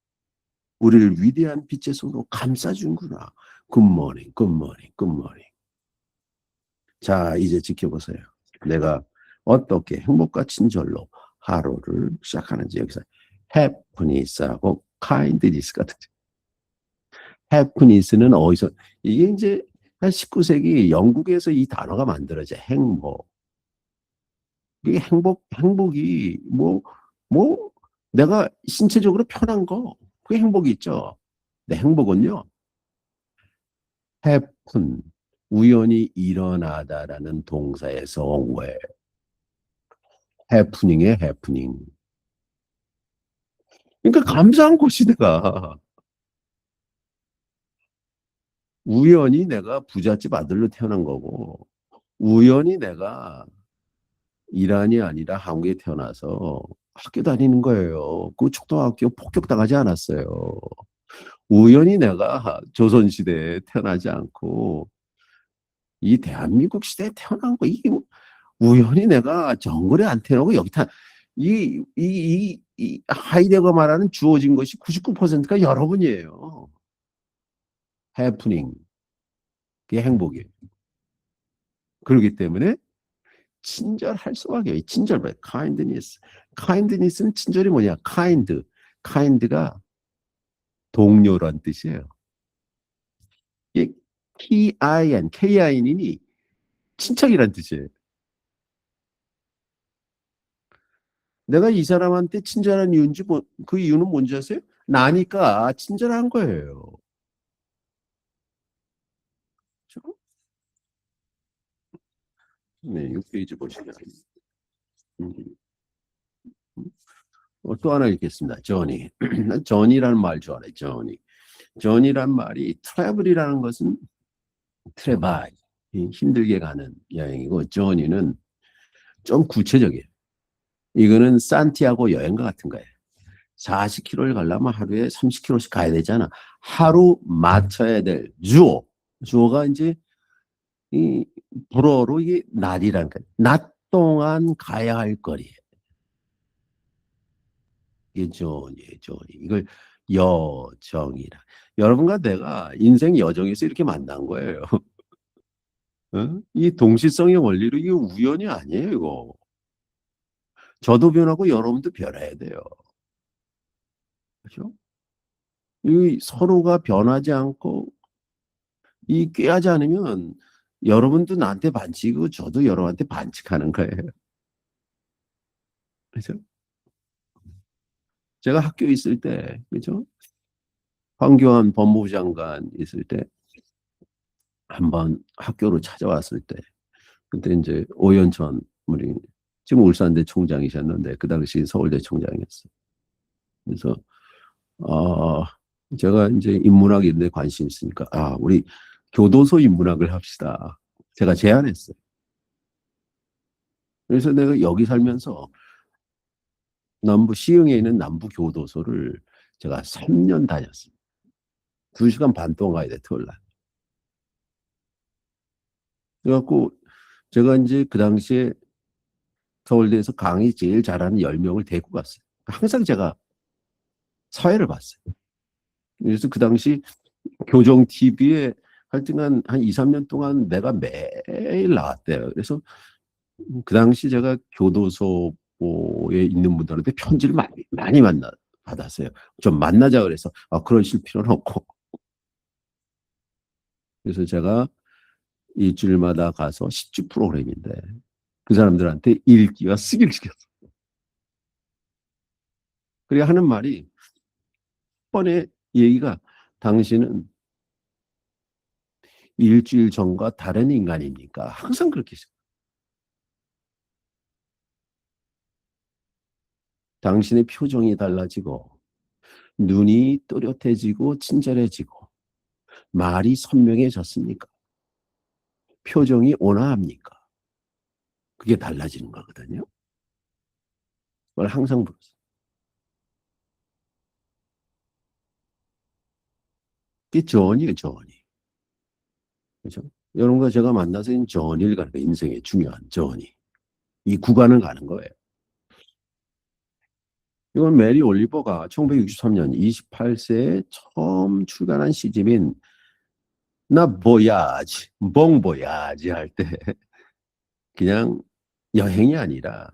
우리를 위대한 빛의 손으로 감싸준구나. 굿모닝, 굿모닝, 굿모닝. 자, 이제 지켜보세요. 내가 어떻게 행복과 친절로 하루를 시작하는지 여기서 happiness하고 kindness 같은 happiness는 어디서 이게 이제 한 19세기 영국에서 이 단어가 만들어져. 행복. 이게 행복이 뭐 내가 신체적으로 편한 거 그게 행복이 있죠. 근데 행복은요. happen 우연히 일어나다라는 동사에서 온 거예요. 해프닝의 해프닝. 그러니까 감사한 것이 내가 우연히 내가 부잣집 아들로 태어난 거고 우연히 내가 이란이 아니라 한국에 태어나서 학교 다니는 거예요. 그 초등학교 폭격당하지 않았어요. 우연히 내가 조선시대에 태어나지 않고 이 대한민국 시대에 태어난 거, 이게 뭐 우연히 내가 정글에 안 태어나고 여기 이 하이데거 말하는 주어진 것이 99%가 여러분이에요. 해프닝, 그게 행복이에요. 그렇기 때문에 친절할 수밖에 없어요. 친절, kindness. kindness는 친절이 뭐냐? kind가 동료란 뜻이에요. 이게 KIN이 친척이란 뜻이에요. 내가 이 사람한테 친절한 이유인지 그 이유는 뭔지 아세요? 나니까 친절한 거예요. 그렇죠? 네, 6페이지 보시면 음, 또 하나 읽겠습니다. 저니. 난 저니라는 말 좋아해. 저니. 저니란 말이 트래블이라는 것은 트레바이, 힘들게 가는 여행이고, 저니는 좀 구체적이에요. 이거는 산티아고 여행과 같은 거예요. 40km를 가려면 하루에 30km씩 가야 되잖아. 하루 맞춰야 될 주어가 이제 이 불어로 이게 낮이란 거예요. 낮 동안 가야 할 거리. 이게 존이에요, 존이. 이걸 여정이라. 여러분과 내가 인생 여정에서 이렇게 만난 거예요. 어? 이 동시성의 원리로 이게 우연이 아니에요, 이거. 저도 변하고 여러분도 변해야 돼요. 그렇죠? 이 서로가 변하지 않고 이 꾀하지 않으면 여러분도 나한테 반칙이고 저도 여러분한테 반칙하는 거예요. 그렇죠? 제가 학교에 있을 때, 그렇죠? 황교안 법무부 장관 있을 때 한번 학교로 찾아왔을 때 그때 이제 오연천 우리 지금 울산대 총장이셨는데 그 당시 서울대 총장이었어요. 그래서 어, 제가 이제 인문학 이런 데 관심 있으니까 우리 교도소 인문학을 합시다. 제가 제안했어요. 그래서 내가 여기 살면서 남부 시흥에 있는 남부 교도소를 제가 3년 다녔습니다. 2시간 반 동안 가야 돼, 토요일 날. 그래갖고 제가 이제 그 당시에 서울대에서 강의 제일 잘하는 10명을 데리고 갔어요. 항상 제가 사회를 봤어요. 그래서 그 당시 교정 TV에 하여튼간 한 2, 3년 동안 내가 매일 나왔대요. 그래서 그 당시 제가 교도소에 있는 분들한테 편지를 많이 받았어요. 좀 만나자 그래서 그러실 필요는 없고. 그래서 제가 일주일마다 가서 10주 프로그램인데 그 사람들한테 읽기와 쓰기를 시켰어. 그래 하는 말이 번에 얘기가 당신은 일주일 전과 다른 인간입니까? 항상 그렇게 했어요. 당신의 표정이 달라지고 눈이 또렷해지고 친절해지고 말이 선명해졌습니까? 표정이 온화합니까? 그게 달라지는 거거든요. 그걸 항상 물었어요. 그게 전이에요, 전이. 그렇죠? 이런 거 제가 만나서 전일 가는 거 인생의 중요한 전이. 이 구간을 가는 거예요. 이건 메리 올리버가 1963년 28세에 처음 출간한 시집인 나 보야지, 봉보야지 할 때 그냥 여행이 아니라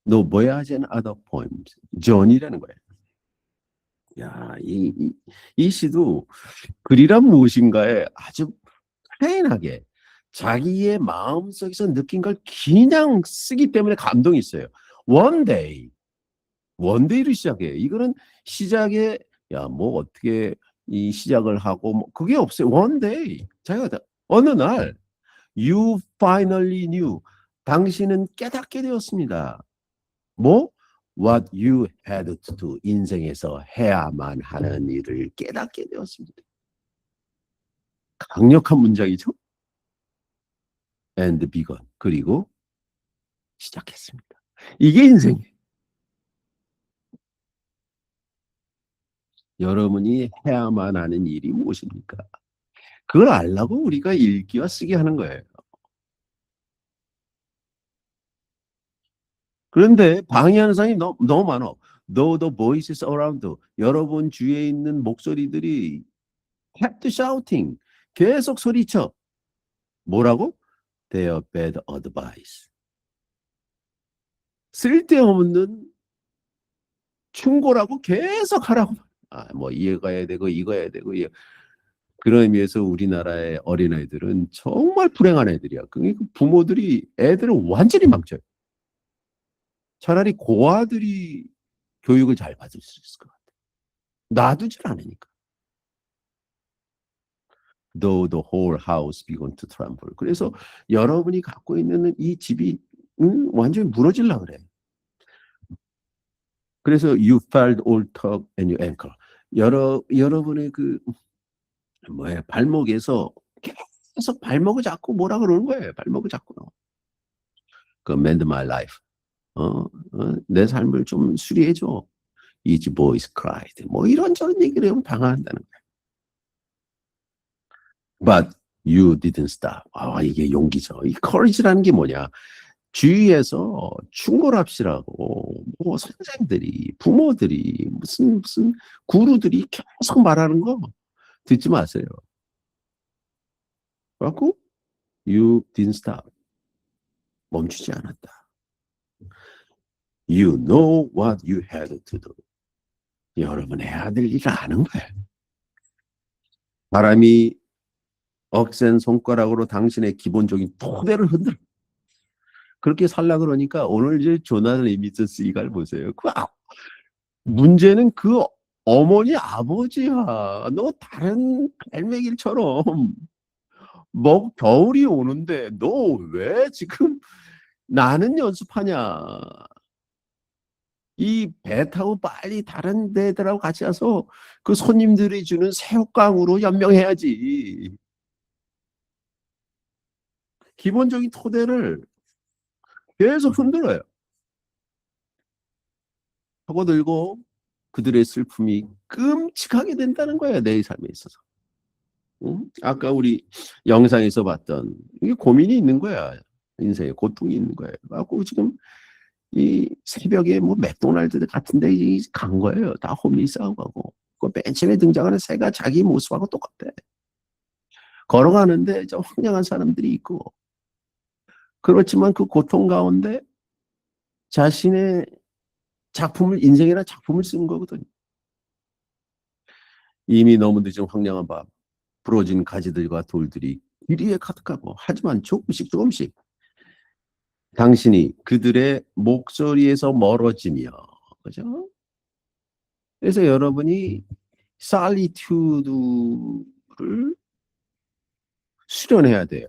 너 보야지 and other poems, 전이라는 거예요. 야, 이 시도 글이란 무엇인가에 아주 plain하게 자기의 마음속에서 느낀 걸 그냥 쓰기 때문에 감동이 있어요. One day, 원데이를 시작해요. 이거는 시작에 뭐 어떻게 이 시작을 하고 뭐 그게 없어요. 원데이. 자기가 어느 날 you finally knew. 당신은 깨닫게 되었습니다. 뭐? What you had to do. 인생에서 해야만 하는 일을 깨닫게 되었습니다. 강력한 문장이죠. And begun. 그리고 시작했습니다. 이게 인생이에요. 여러분이 해야만 하는 일이 무엇입니까? 그걸 알라고 우리가 읽기와 쓰기 하는 거예요. 그런데 방해하는 사람이 너무 많아. Though the voices around, 여러분 주위에 있는 목소리들이 kept shouting, 계속 소리쳐. 뭐라고? Their bad advice. 쓸데없는 충고라고 계속 하라고. 뭐 이해가 해야 되고 이거 해야 되고 그런 의미에서 우리나라의 어린아이들은 정말 불행한 애들이야. 그러니까 부모들이 애들을 완전히 망쳐요. 차라리 고아들이 교육을 잘 받을 수 있을 것 같아. 놔두질 않으니까. Though the whole house began to tremble. 그래서 여러분이 갖고 있는 이 집이 완전히 무너질라 그래. 그래서 you felt all top and your ankle. 여러분의 그 뭐야 발목에서 계속 발목을 잡고 뭐라 그러는 거예요. 발목을 잡고. 그 mend my life. 내 삶을 좀 수리해줘. Each boys cried. 뭐 이런저런 얘기를 하면 방황한다는 거야. But you didn't stop. 이게 용기죠. 이 courage라는 게 뭐냐? 주위에서 충고랍시라고 뭐 선생들이 부모들이 무슨 구루들이 계속 말하는 거 듣지 마세요. 그래갖고 you didn't stop. 멈추지 않았다. You know what you had to do. 여러분 해야 될 일을 아는 거예요. 바람이 억센 손가락으로 당신의 기본적인 토대를 흔들어. 그렇게 살라 그러니까 오늘 이제 조나단 에미스 시갈 보세요. 문제는 그 어머니 아버지야. 너 다른 갈매길처럼 뭐 겨울이 오는데 너 왜 지금 나는 연습하냐. 이 배 타고 빨리 다른 데들하고 같이 가서 그 손님들이 주는 새우깡으로 연명해야지. 기본적인 토대를 계속 흔들어요. 접어들고 그들의 슬픔이 끔찍하게 된다는 거예요. 내 삶에 있어서. 응? 아까 우리 영상에서 봤던 이게 고민이 있는 거야. 인생에 고통이 있는 거예요. 그래갖고 지금 이 새벽에 뭐 맥도날드 같은 데 간 거예요. 다 홈리스하고 가고. 그 맨 처음에 등장하는 새가 자기 모습하고 똑같아. 걸어가는데 저 황량한 사람들이 있고. 그렇지만 그 고통 가운데 자신의 작품을, 인생이라 작품을 쓰는 거거든요. 이미 너무 늦은 황량한 밤, 부러진 가지들과 돌들이 길 위에 가득하고, 하지만 조금씩 당신이 그들의 목소리에서 멀어지며, 그죠? 그래서 여러분이 살리튜드를 수련해야 돼요.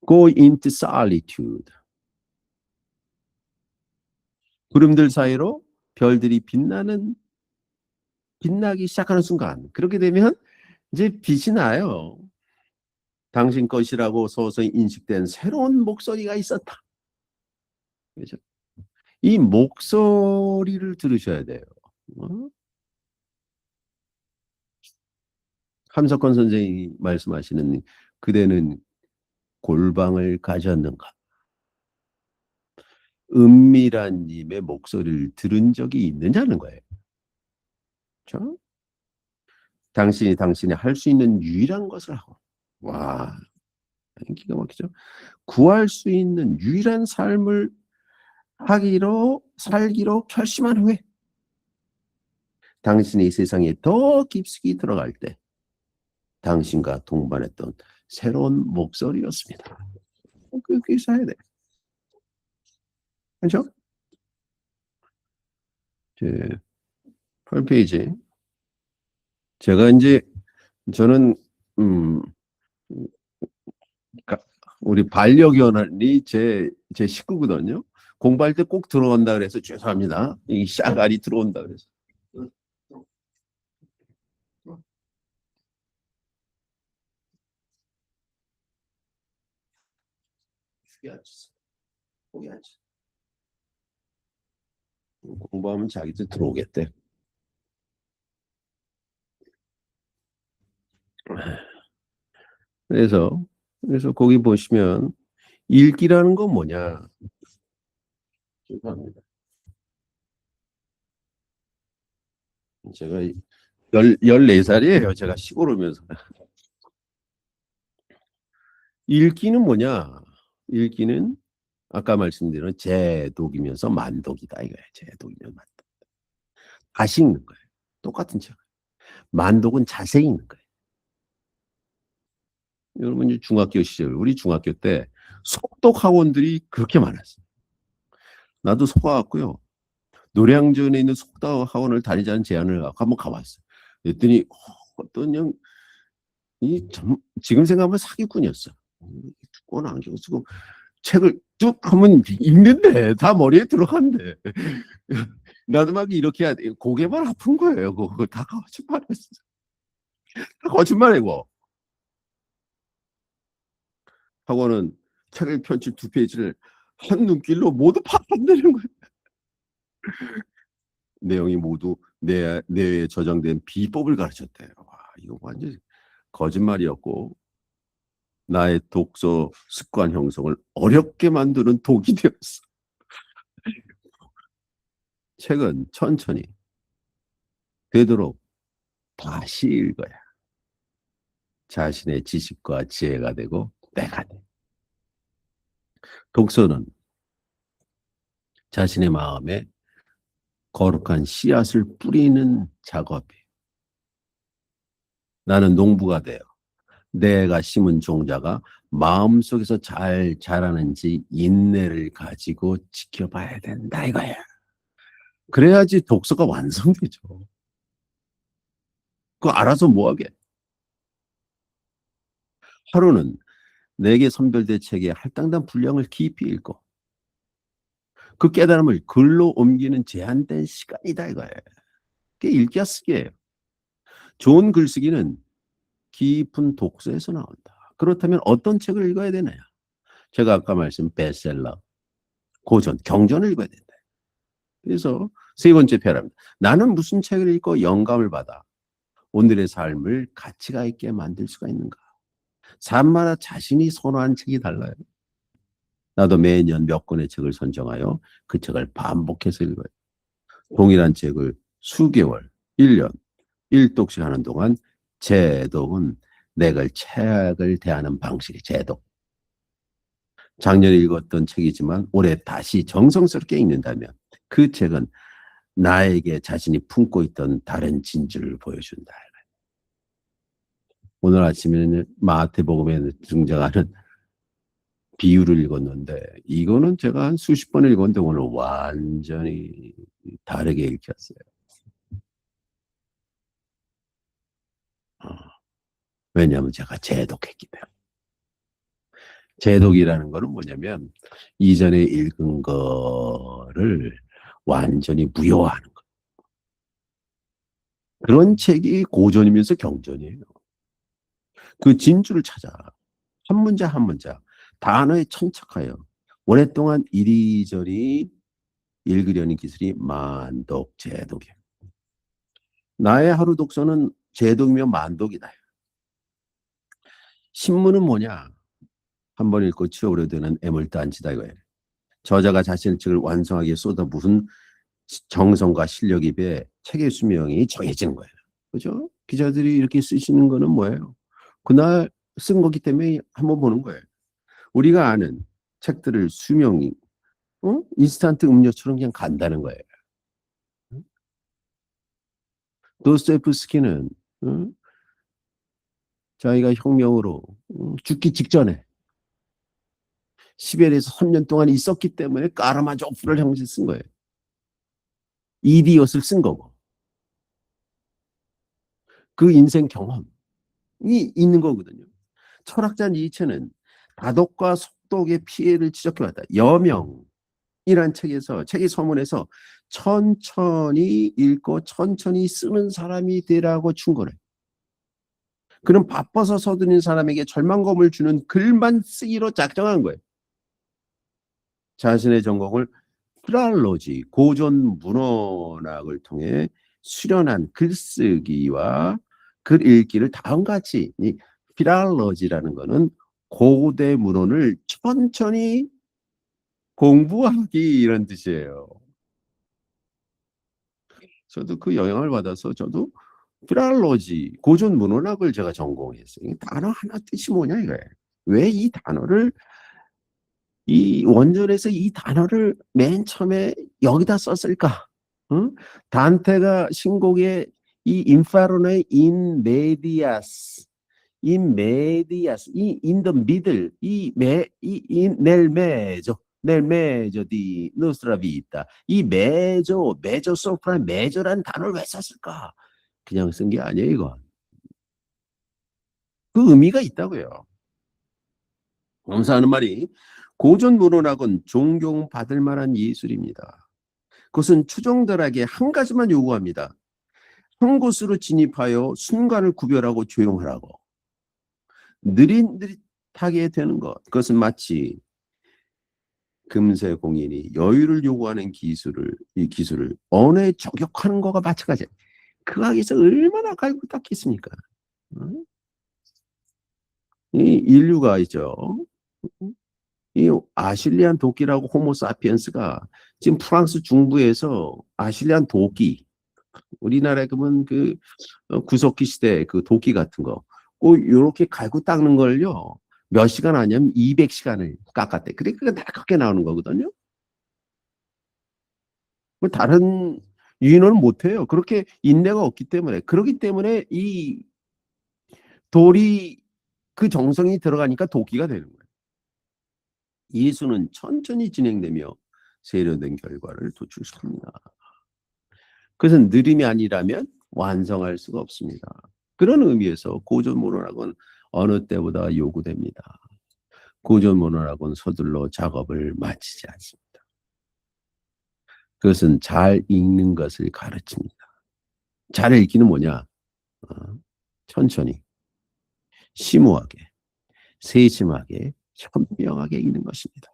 Go into solitude. 구름들 사이로 별들이 빛나기 시작하는 순간, 그렇게 되면 이제 빛이 나요. 당신 것이라고 서서히 인식된 새로운 목소리가 있었다. 그렇죠? 이 목소리를 들으셔야 돼요. 함석헌 선생님이 말씀하시는 그대는 골방을 가졌는가? 은밀한님의 목소리를 들은 적이 있느냐는 거예요. 그렇죠? 당신이 할 수 있는 유일한 것을 하고, 와, 기가 막히죠. 구할 수 있는 유일한 삶을 살기로 결심한 후에 당신이 이 세상에 더 깊숙이 들어갈 때 당신과 동반했던 새로운 목소리였습니다. 그렇게 써야 돼. 그렇죠? 8페이지. 제가 이제 저는 음, 우리 반려견이 제 식구거든요. 공부할 때 꼭 들어온다 그래서 죄송합니다. 이 샤갈이 들어온다 그래서. 공부하면 자기도 들어오겠대. 그래서 거기 보시면 읽기라는 건 뭐냐? 죄송합니다. 제가 14살이에요. 제가 시골 오면서. 읽기는 뭐냐? 읽기는 아까 말씀드린 제독이면서 만독이다 이거예요. 제독이면 만독. 다시 읽는 거예요. 똑같은 책. 만독은 자세히 읽는 거예요. 여러분 중학교 시절, 우리 중학교 때 속독 학원들이 그렇게 많았어요. 나도 속아왔고요. 노량진에 있는 속독 학원을 다니자는 제안을 갖고 한번 가봤어요. 그랬더니 어떤 형, 지금 생각하면 사기꾼이었어. 두꺼운 안경 쓰고 책을 쭉 하면 읽는데 다 머리에 들어간대. 나도 막 이렇게 해야 돼. 고개만 아픈 거예요. 그거 다 거짓말했어. 다 거짓말이고. 학원은 책을 펼칠 2페이지를 한 눈길로 모두 파악한다는 거예요. 내용이 모두 뇌에 저장된 비법을 가르쳤대요. 와, 이거 완전 거짓말이었고 나의 독서 습관 형성을 어렵게 만드는 독이 되었어. 책은 천천히 되도록 다시 읽어야 자신의 지식과 지혜가 되고 때가 돼. 독서는 자신의 마음에 거룩한 씨앗을 뿌리는 작업이에요. 나는 농부가 돼요. 내가 심은 종자가 마음속에서 잘 자라는지 인내를 가지고 지켜봐야 된다 이거야. 그래야지 독서가 완성되죠. 그거 알아서 뭐하게. 하루는 내게 선별된 책의 할당단 분량을 깊이 읽고 그 깨달음을 글로 옮기는 제한된 시간이다 이거예요. 그게 읽기와 쓰기예요. 좋은 글쓰기는 깊은 독서에서 나온다. 그렇다면 어떤 책을 읽어야 되나요? 제가 아까 말씀 베스트셀러, 고전, 경전을 읽어야 된다. 그래서 세 번째 표현입니다. 나는 무슨 책을 읽고 영감을 받아 오늘의 삶을 가치가 있게 만들 수가 있는가? 사람마다 자신이 선호하는 책이 달라요. 나도 매년 몇 권의 책을 선정하여 그 책을 반복해서 읽어요. 동일한 책을 수개월, 1년, 1독씩 하는 동안 제독은 내가 책을 대하는 방식이 제독. 작년에 읽었던 책이지만 올해 다시 정성스럽게 읽는다면 그 책은 나에게 자신이 품고 있던 다른 진주를 보여준다. 오늘 아침에는 마태복음에 등장하는 비유를 읽었는데 이거는 제가 한 수십 번을 읽었는데 오늘 완전히 다르게 읽혔어요. 왜냐하면 제가 제독했기 때문에. 제독이라는 거는 뭐냐면 이전에 읽은 거를 완전히 무효화하는 거. 그런 책이 고전이면서 경전이에요. 그 진주를 찾아 한 문자 한 문자 단어에 천착하여 오랫동안 이리저리 읽으려는 기술이 만독, 제독이에요. 나의 하루 독서는 제독이며 만독이다. 신문은 뭐냐? 한 번 읽고 치워버려되는 애물단지다 이거예요. 저자가 자신의 책을 완성하기에 쏟아 무슨 정성과 실력에 비해 책의 수명이 정해지는 거예요. 그죠? 기자들이 이렇게 쓰시는 거는 뭐예요? 그날 쓴 거기 때문에 한번 보는 거예요. 우리가 아는 책들을 수명이 인스턴트 음료처럼 그냥 간다는 거예요. 도스토옙스키는 자기가 혁명으로 죽기 직전에 시베리아에서 3년 동안 있었기 때문에 까라마조프를 형식 쓴 거예요. 이디엇을 쓴 거고. 그 인생 경험이 있는 거거든요. 철학자 니체는 다독과 속독의 피해를 지적해왔다. 여명이란 책의 서문에서 천천히 읽고 천천히 쓰는 사람이 되라고 충고를. 그는 바빠서 서두르는 사람에게 절망감을 주는 글만 쓰기로 작정한 거예요. 자신의 전공을 필랄로지, 고전 문헌학을 통해 수련한 글쓰기와 글 읽기를 다음과 같이, 이 필할러지라는 거는 고대 문헌을 천천히 공부하기, 이런 뜻이에요. 저도 그 영향을 받아서 저도 필할러지, 고전 문헌학을 제가 전공했어요. 단어 하나 뜻이 뭐냐 이거예요. 왜 이 단어를, 이 원전에서 이 단어를 맨 처음에 여기다 썼을까? 응? 단테가 신곡의 이 인파르노의 in medias, 이 in the middle, nel mezzo, nel mezzo di nostra vita, 이 mezzo sopra mezzo라는 단어를 왜 썼을까? 그냥 쓴 게 아니에요, 이거. 그 의미가 있다고요. 검사하는 말이, 고전 문헌학은 존경받을 만한 예술입니다. 그것은 추종들에게 한 가지만 요구합니다. 한 곳으로 진입하여 순간을 구별하고 조용하라고. 느릿느릿하게 되는 것. 그것은 마치 금세 공인이 여유를 요구하는 이 기술을 언어에 저격하는 것과 마찬가지예요. 그 학에서 얼마나 갈고 닦겠습니까? 이 인류가 있죠. 이 아실리안 도끼라고 호모사피엔스가 지금 프랑스 중부에서 아실리안 도끼, 우리나라에 그러면 그 구석기 시대 그 도끼 같은 거, 꼭 이렇게 갈고 닦는 걸요. 몇 시간 하냐면 200시간을 깎았대. 그래, 그게 날카롭게 나오는 거거든요. 다른 유인원은 못해요. 그렇게 인내가 없기 때문에. 그렇기 때문에 이 돌이 그 정성이 들어가니까 도끼가 되는 거예요. 예수는 천천히 진행되며 세련된 결과를 도출시킵니다. 그것은 느림이 아니라면 완성할 수가 없습니다. 그런 의미에서 고전 문헌학은 어느 때보다 요구됩니다. 고전 문헌학은 서둘러 작업을 마치지 않습니다. 그것은 잘 읽는 것을 가르칩니다. 잘 읽기는 뭐냐? 천천히, 심오하게, 세심하게, 현명하게 읽는 것입니다.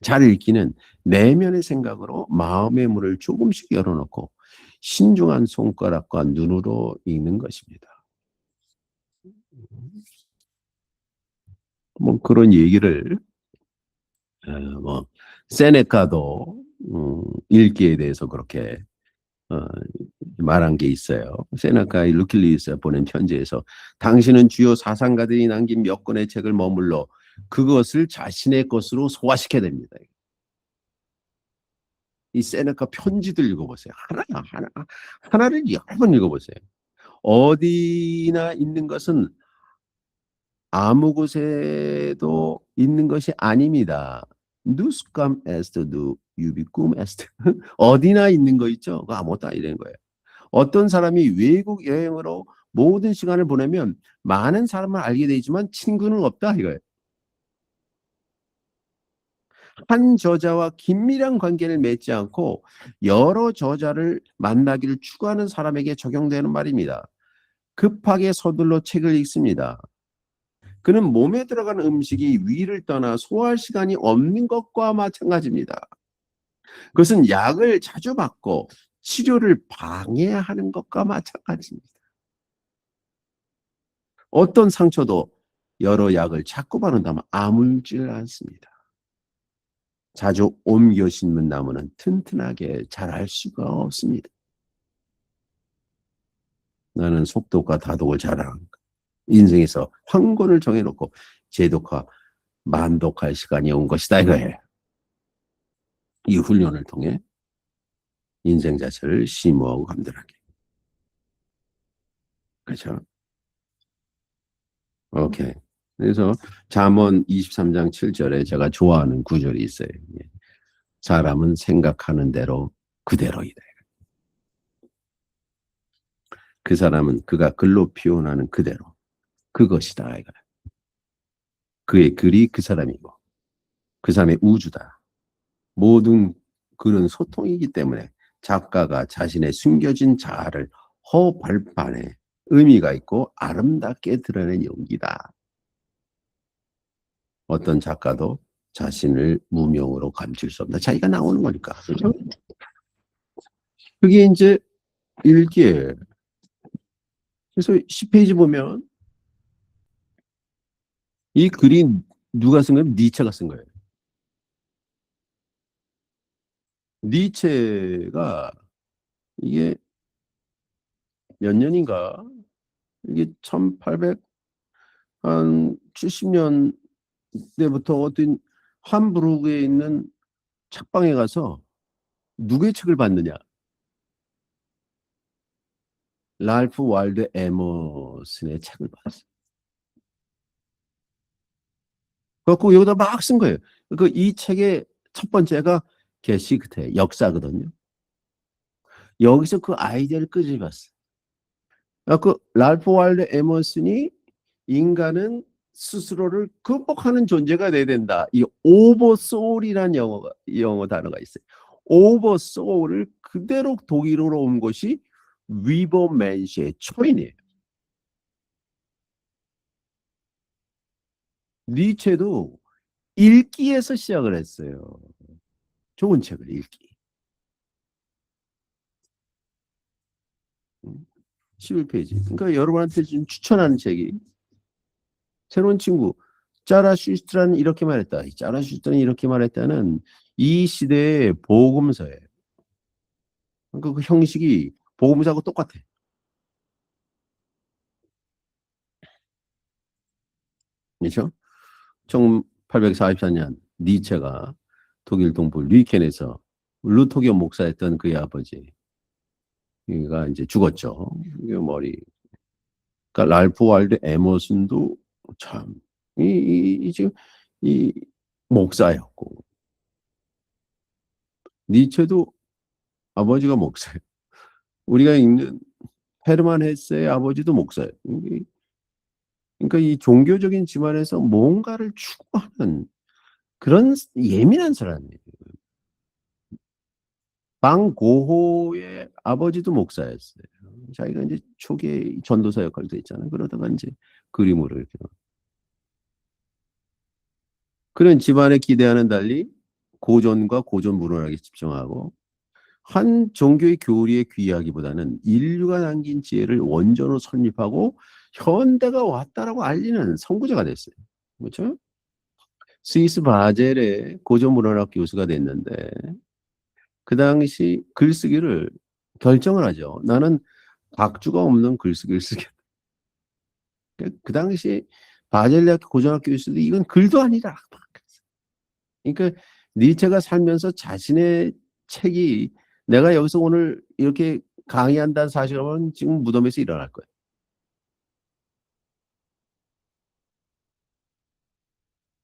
잘 읽기는 내면의 생각으로 마음의 문을 조금씩 열어놓고 신중한 손가락과 눈으로 읽는 것입니다. 뭐 그런 얘기를 뭐 세네카도 읽기에 대해서 그렇게 말한 게 있어요. 세네카의 루킬리스에 보낸 편지에서, 당신은 주요 사상가들이 남긴 몇 권의 책을 머물러 그것을 자신의 것으로 소화시켜야 됩니다. 이 세네카 편지들 읽어보세요. 하나를 여러 번 읽어보세요. 어디나 있는 것은 아무 곳에도 있는 것이 아닙니다. 누스캄 에스트 누 유비꿈 에스트. 어디나 있는 거 있죠? 그거 아무것도 아니라는 거예요. 어떤 사람이 외국 여행으로 모든 시간을 보내면 많은 사람을 알게 되지만 친구는 없다 이거예요. 한 저자와 긴밀한 관계를 맺지 않고 여러 저자를 만나기를 추구하는 사람에게 적용되는 말입니다. 급하게 서둘러 책을 읽습니다. 그는 몸에 들어가는 음식이 위를 떠나 소화할 시간이 없는 것과 마찬가지입니다. 그것은 약을 자주 받고 치료를 방해하는 것과 마찬가지입니다. 어떤 상처도 여러 약을 자꾸 바른다면 아물질 않습니다. 자주 옮겨 심는 나무는 튼튼하게 자랄 수가 없습니다. 나는 속독과 다독을 잘하는 인생에서 황건을 정해놓고 제독과 만독할 시간이 온 것이다 이거예요. 이 훈련을 통해 인생 자체를 심오하고 감별하게. 그렇죠? 오케이. 그래서 잠언 23장 7절에 제가 좋아하는 구절이 있어요. 사람은 생각하는 대로 그대로이다. 그 사람은 그가 글로 표현하는 그대로 그것이다. 그의 글이 그 사람이고 그 사람의 우주다. 모든 글은 소통이기 때문에 작가가 자신의 숨겨진 자아를 허발판에 의미가 있고 아름답게 드러낸 용기다. 어떤 작가도 자신을 무명으로 감출 수 없다. 자기가 나오는 거니까. 그렇죠? 그게 이제 일기예요. 그래서 10페이지 보면 이 글이 누가 쓴 거예요? 니체가 쓴 거예요. 니체가 이게 몇 년인가? 이게 1870년대부터 어떤 함부르크에 있는 책방에 가서 누구의 책을 봤느냐? 랄프 waldo 에머슨의 책을 봤어요. 그래갖고 여기다 막 쓴 거예요. 그 이 책의 첫 번째가 게시그테 역사거든요. 여기서 그 아이디어를 끄집었어요. 그 랄프 waldo 에머슨이 인간은 스스로를 극복하는 존재가 돼야 된다. 이 오버소울이라는 영어 단어가 있어요. 오버소울을 그대로 독일어로 온 것이 위버맨시의 초인이에요. 니체도 읽기에서 시작을 했어요. 좋은 책을 읽기. 11페이지. 그러니까 여러분한테 지금 추천하는 책이 새로운 친구 짜라슈스트라는 이렇게 말했다. 짜라슈스트라는 이렇게 말했다는 이 시대의 복음서예요. 그러니까 그 형식이 복음서하고 똑같아. 그렇죠? 1844년 니체가 독일 동부 류이켄에서 루토교 목사였던 그의 아버지가 이제 죽었죠. 머리. 그러니까 랄프 waldo 에머슨도 참 지금 이 목사였고 니체도 아버지가 목사예요. 우리가 읽는 헤르만 헤세의 아버지도 목사예요. 그러니까 이 종교적인 집안에서 뭔가를 추구하는 그런 예민한 사람이에요. 방고호의 아버지도 목사였어요. 자기가 이제 초기에 전도사 역할도 했잖아요. 그러다가 이제 그림으로 이렇게. 그런 집안의 기대와는 달리 고전과 고전 문헌학에 집중하고 한 종교의 교리에 귀하기보다는 인류가 남긴 지혜를 원전으로 설립하고 현대가 왔다라고 알리는 선구자가 됐어요. 그렇죠? 스위스 바젤의 고전 문헌학 교수가 됐는데 그 당시 글쓰기를 결정을 하죠. 나는 박주가 없는 글쓰기를 쓰겠다. 그 당시 바젤대학교 고전학교 교수들이 이건 글도 아니다. 그러니까 니체가 살면서 자신의 책이 내가 여기서 오늘 이렇게 강의한다는 사실을 하면 지금 무덤에서 일어날 거예요.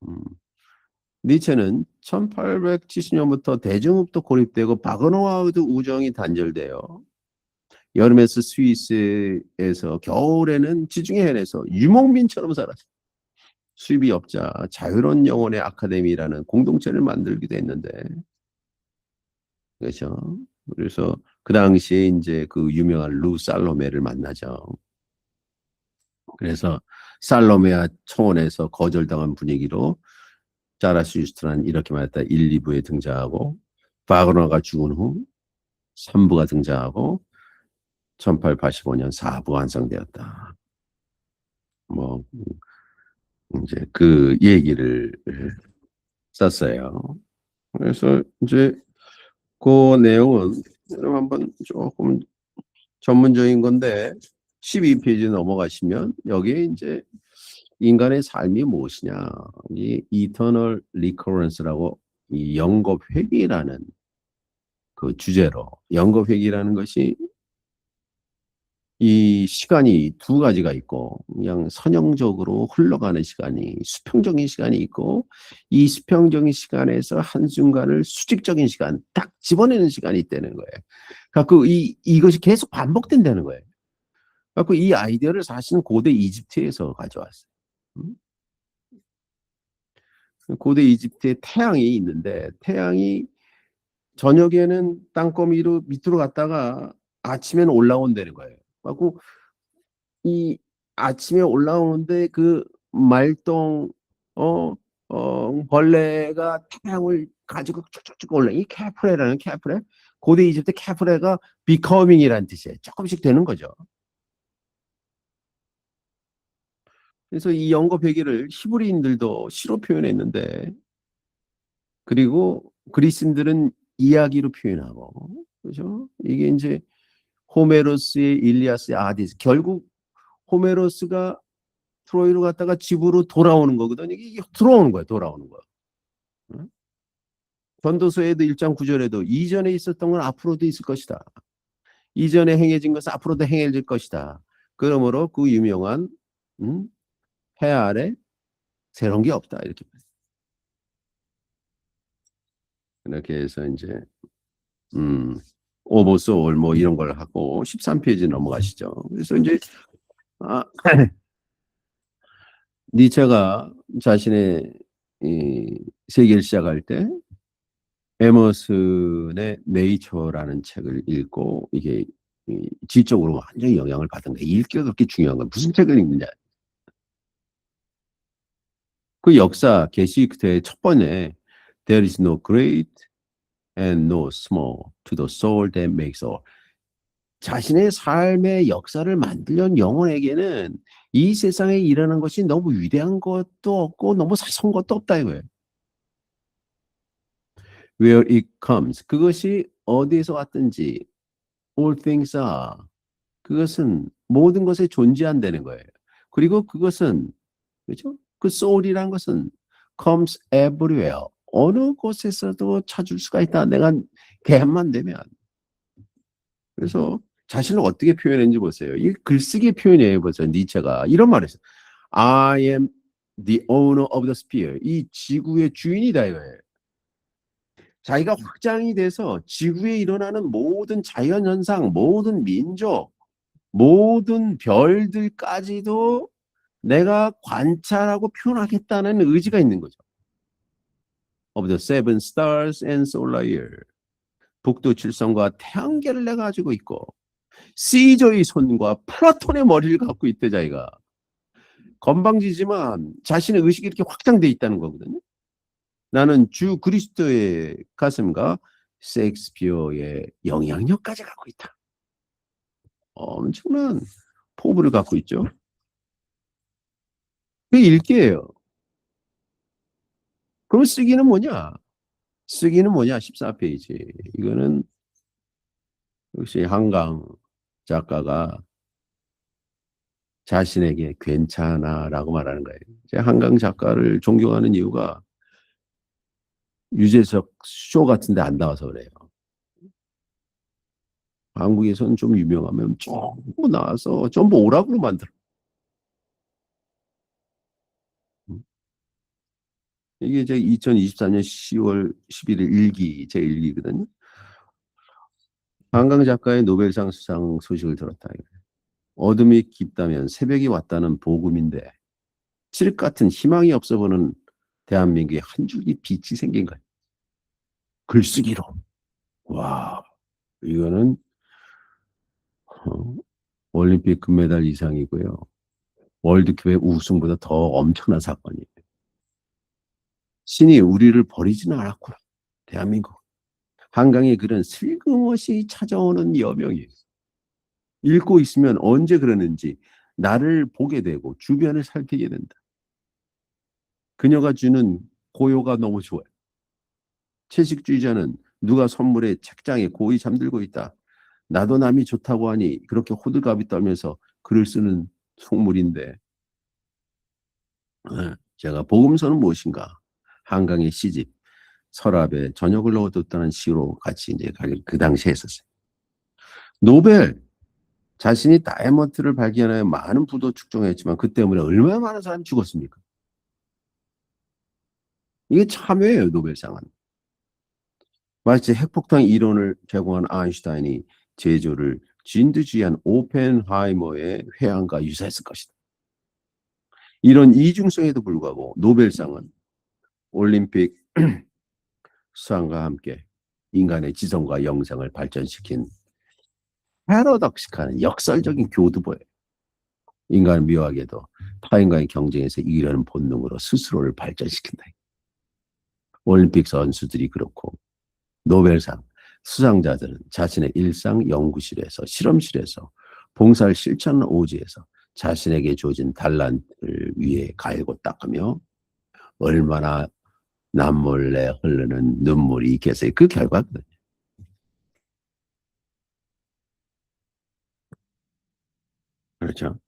음. 니체는 1870년부터 대중읍도 고립되고 바그너와우드 우정이 단절되어 여름에서 스위스에서 겨울에는 지중해 해안에서 유목민처럼 살았어요. 수입이 없자 자유로운 영혼의 아카데미라는 공동체를 만들기도 했는데 그렇죠. 그래서 그 당시에 이제 그 유명한 루 살로메를 만나죠. 그래서 살로메아 청원에서 거절당한 분위기로 자라슈스트란 이렇게 말했다 1, 2부에 등장하고 바그너가 죽은 후 3부가 등장하고 1885년 4부 완성되었다. 뭐 이제 그 얘기를 썼어요. 그래서 이제 그 내용은 한번 조금 전문적인 건데 12페이지 넘어가시면 여기에 이제 인간의 삶이 무엇이냐 이 이터널 리커런스라고 이 영겁회귀라는 그 주제로 영겁회귀라는 것이 이 시간이 두 가지가 있고 그냥 선형적으로 흘러가는 시간이 수평적인 시간이 있고 이 수평적인 시간에서 한순간을 수직적인 시간 딱 집어내는 시간이 있다는 거예요. 그래서 이것이 계속 반복된다는 거예요. 그래서 이 아이디어를 사실은 고대 이집트에서 가져왔어요. 고대 이집트에 태양이 있는데 태양이 저녁에는 땅거미로 밑으로 갔다가 아침에는 올라온다는 거예요. 그리고 이 아침에 올라오는데 그 말똥 벌레가 태양을 가지고 쭉쭉쭉 올라. 이 케프레라는 케프레 고대 이집트 케프레가 비커밍이라는 뜻이에요. 조금씩 되는 거죠. 그러니까 이 아이디어를 사실은 고대 이집트에서 가져왔어요. 그래서 이 아이디어를 사실은 고대 이집트에서 가져왔어요. 고대 이집트에 태양이 있는데 태양이 저녁에는 땅거미로 밑으로 갔다가 아침에는 올라온다는 거예요. 그리고 이 아침에 올라오는데 그 말똥 벌레가 태양을 가지고 쭉쭉쭉 올라. 이 케프레라는 케프레 고대 이집트 케프레가 그래서 이 영거 베개를 히브리인들도 시로 표현했는데, 그리고 그리스인들은 이야기로 표현하고, 그죠? 이게 이제 호메로스의 일리아스의 아디스. 결국 호메로스가 트로이로 갔다가 집으로 돌아오는 거거든. 이게 들어오는 거야, 돌아오는 거야. 응? 전도서에도 1장 9절에도 이전에 있었던 건 앞으로도 있을 것이다. 이전에 행해진 것은 앞으로도 행해질 것이다. 그러므로 그 유명한 해 아래 새로운 게 없다. 이렇게 해서 이제 오버스 올뭐 이런 걸 하고 13페이지 넘어가시죠. 그래서 이제 아, 니체가 자신의 이 세계를 시작할 때 에머슨의 네이처라는 책을 읽고 이게 지적으로 완전히 영향을 받은 거예요. 읽기가 그렇게 중요한 거예요. 무슨 책을 읽느냐. 그 역사 게시트의 첫 번에 There is no great and no small to the soul that makes all. 자신의 삶의 역사를 만들려는 영혼에게는 이 세상에 일어난 것이 너무 위대한 것도 없고 너무 사소한 것도 없다 이거예요. Where it comes. 그것이 어디에서 왔든지 all things are. 그것은 모든 것에 존재한다는 거예요. 그리고 그것은 그렇죠? 그 soul이란 것은 comes everywhere. 어느 곳에서도 찾을 수가 있다. 내가 개만 되면. 그래서 자신을 어떻게 표현했는지 보세요. 이 글쓰기 표현이에요. 보세요. 니체가 이런 말을 했어요. I am the owner of the sphere. 이 지구의 주인이다 이거예요. 자기가 확장이 돼서 지구에 일어나는 모든 자연현상, 모든 민족, 모든 별들까지도 내가 관찰하고 표현하겠다는 의지가 있는 거죠. Of the seven stars and solar year. 북두 칠성과 태양계를 내가 가지고 있고 시저의 손과 플라톤의 머리를 갖고 있대 자기가. 건방지지만 자신의 의식이 이렇게 확장돼 있다는 거거든요. 나는 주 그리스도의 가슴과 셰익스피어의 영향력까지 갖고 있다. 엄청난 포부를 갖고 있죠. 그게 읽기예요. 그럼 쓰기는 뭐냐? 쓰기는 뭐냐? 14페이지. 이거는 역시 한강 작가가 자신에게 괜찮아라고 말하는 거예요. 제가 한강 작가를 존경하는 이유가 유재석 쇼 같은 데 안 나와서 그래요. 한국에서는 좀 유명하면 전부 나와서 전부 오락으로 만들어. 이게 이제 2024년 10월 11일 일기, 제 일기거든요. 한강 작가의 노벨상 수상 소식을 들었다. 어둠이 깊다면 새벽이 왔다는 복음인데 칠흑 같은 희망이 없어 보는 대한민국에 한 줄기 빛이 생긴 거예요. 글쓰기로. 와, 이거는 올림픽 금메달 이상이고요. 월드컵의 우승보다 더 엄청난 사건이에요. 신이 우리를 버리지는 않았구나. 대한민국. 한강에 그런 슬금없이 찾아오는 여명이 읽고 있으면 언제 그러는지 나를 보게 되고 주변을 살피게 된다. 그녀가 주는 고요가 너무 좋아요. 채식주의자는 누가 선물에 책장에 고이 잠들고 있다. 나도 남이 좋다고 하니 그렇게 호들갑이 떨면서 글을 쓰는 속물인데 제가 복음서는 무엇인가? 한강의 시집 서랍에 저녁을 넣어뒀다는 시로 같이 이제 그 당시에 했었어요. 노벨 자신이 다이아몬드를 발견하여 많은 부도 축적했지만 그 때문에 얼마나 많은 사람이 죽었습니까? 이게 참여예요, 노벨상은. 마치 핵폭탄 이론을 제공한 아인슈타인이 제조를 진두지휘한 오펜하이머의 회항과 유사했을 것이다. 이런 이중성에도 불구하고 노벨상은 올림픽 수상과 함께 인간의 지성과 영성을 발전시킨 패러독식한 역설적인 교두보예요. 인간은 묘하게도 타인과의 경쟁에서 이기려는 본능으로 스스로를 발전시킨다. 올림픽 선수들이 그렇고 노벨상 수상자들은 자신의 일상 연구실에서 실험실에서 봉사를 실천하는 오지에서 자신에게 주어진 달란트를 위에 갈고 닦으며 얼마나 남몰래 흐르는 눈물이 있겠어요. 그 결과거든요. 그렇죠.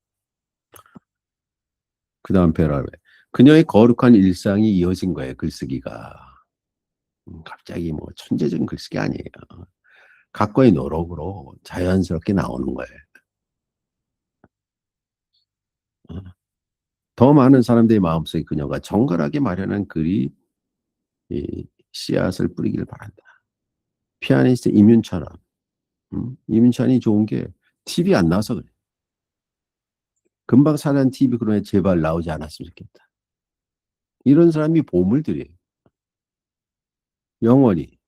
그 다음 패러에 그녀의 거룩한 일상이 이어진 거예요. 글쓰기가. 갑자기 뭐 천재적인 글쓰기 아니에요. 각고의 노력으로 자연스럽게 나오는 거예요. 더 많은 사람들의 마음속에 그녀가 정갈하게 마련한 글이 이 씨앗을 뿌리기를 바란다. 피아니스트 임윤찬아. 임윤찬이 좋은 게 TV 안 나와서 그래. 금방 사는 TV 그러면 제발 나오지 않았으면 좋겠다. 이런 사람이 보물들이에요. 영원히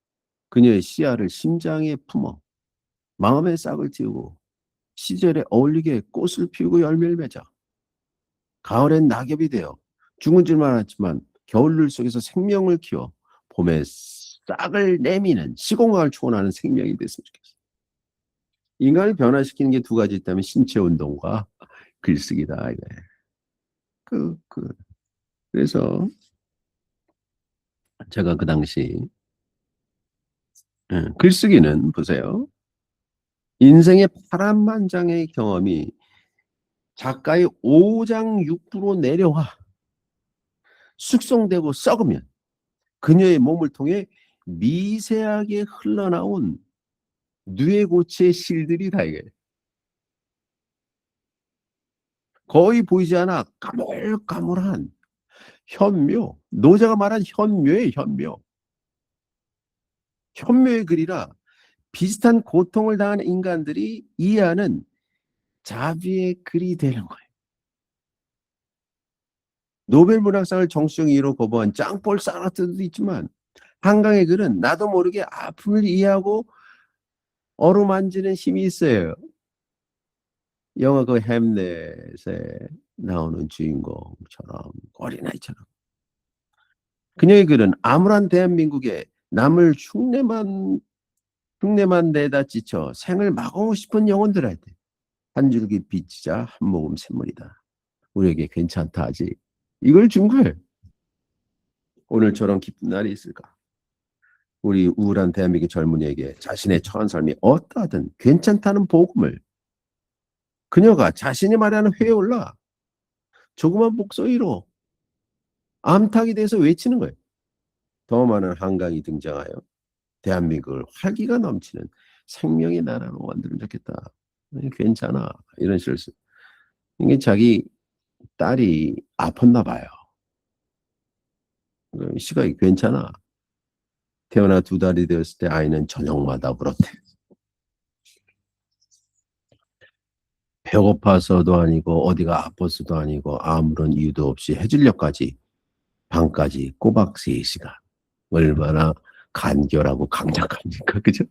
그녀의 씨앗을 심장에 품어 마음의 싹을 틔우고 시절에 어울리게 꽃을 피우고 열매를 맺어 가을엔 낙엽이 되어 죽은 줄만 알았지만 겨울물 속에서 생명을 키워 봄에 싹을 내미는 시공간을 초월하는 생명이 됐으면 좋겠어. 인간을 변화시키는 게 두 가지 있다면 신체 운동과 글쓰기다. 그, 그래서 제가 그 당시 글쓰기는 보세요. 인생의 파란만장의 경험이 작가의 오장육부로 내려와 숙성되고 썩으면 그녀의 몸을 통해 미세하게 흘러나온 뇌고치의 실들이 다 이게 거의 보이지 않아 까물까물한 현묘, 노자가 말한 현묘의 현묘, 현묘의 글이라 비슷한 고통을 당하는 인간들이 이해하는 자비의 글이 되는 거예요. 노벨 문학상을 정치적 이유로 거부한 짱볼 사라트도 있지만 한강의 글은 나도 모르게 아픔을 이해하고 어루만지는 힘이 있어요. 영화 그 햄넷에 나오는 주인공처럼 어린아이처럼 그녀의 글은 암울한 대한민국에 남을 흉내만 내다 지쳐 생을 마고 싶은 영혼들한테 한 줄기 빛이자 한 모금 샘물이다. 우리에게 괜찮다 하지. 이걸 준 거예요. 오늘처럼 기쁜 날이 있을까? 우리 우울한 대한민국 젊은이에게 자신의 처한 삶이 어떠하든 괜찮다는 복음을 그녀가 자신이 말하는 회에 올라 조그만 목소리로 암탉에 대해서 외치는 거예요. 더 많은 한강이 등장하여 대한민국을 활기가 넘치는 생명의 나라로 만들면 좋겠다. 괜찮아. 이런 식으로. 이게 자기 딸이 아팠나 봐요. 시각이 괜찮아. 태어나 두 달이 되었을 때 아이는 저녁마다 울었대. 배고파서도 아니고 어디가 아파서도 아니고 아무런 이유도 없이 해질녘까지 밤까지 꼬박 3시간. 얼마나 간결하고 강력합니까? 그죠?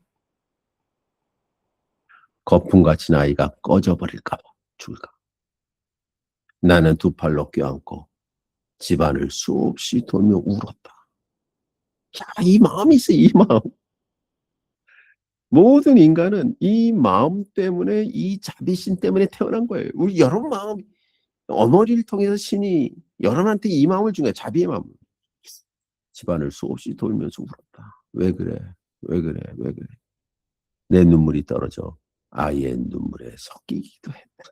거품같이 아이가 꺼져버릴까 봐 죽을까. 나는 두 팔로 껴안고 집안을 수없이 돌며 울었다. 야, 이 마음이 있어, 이 마음. 모든 인간은 이 마음 때문에, 이 자비심 때문에 태어난 거예요. 우리 여러분 마음, 어머니를 통해서 신이 여러분한테 이 마음을 준 거야, 자비의 마음. 집안을 수없이 돌면서 울었다. 왜 그래? 왜 그래? 왜 그래? 내 눈물이 떨어져 아이의 눈물에 섞이기도 했다.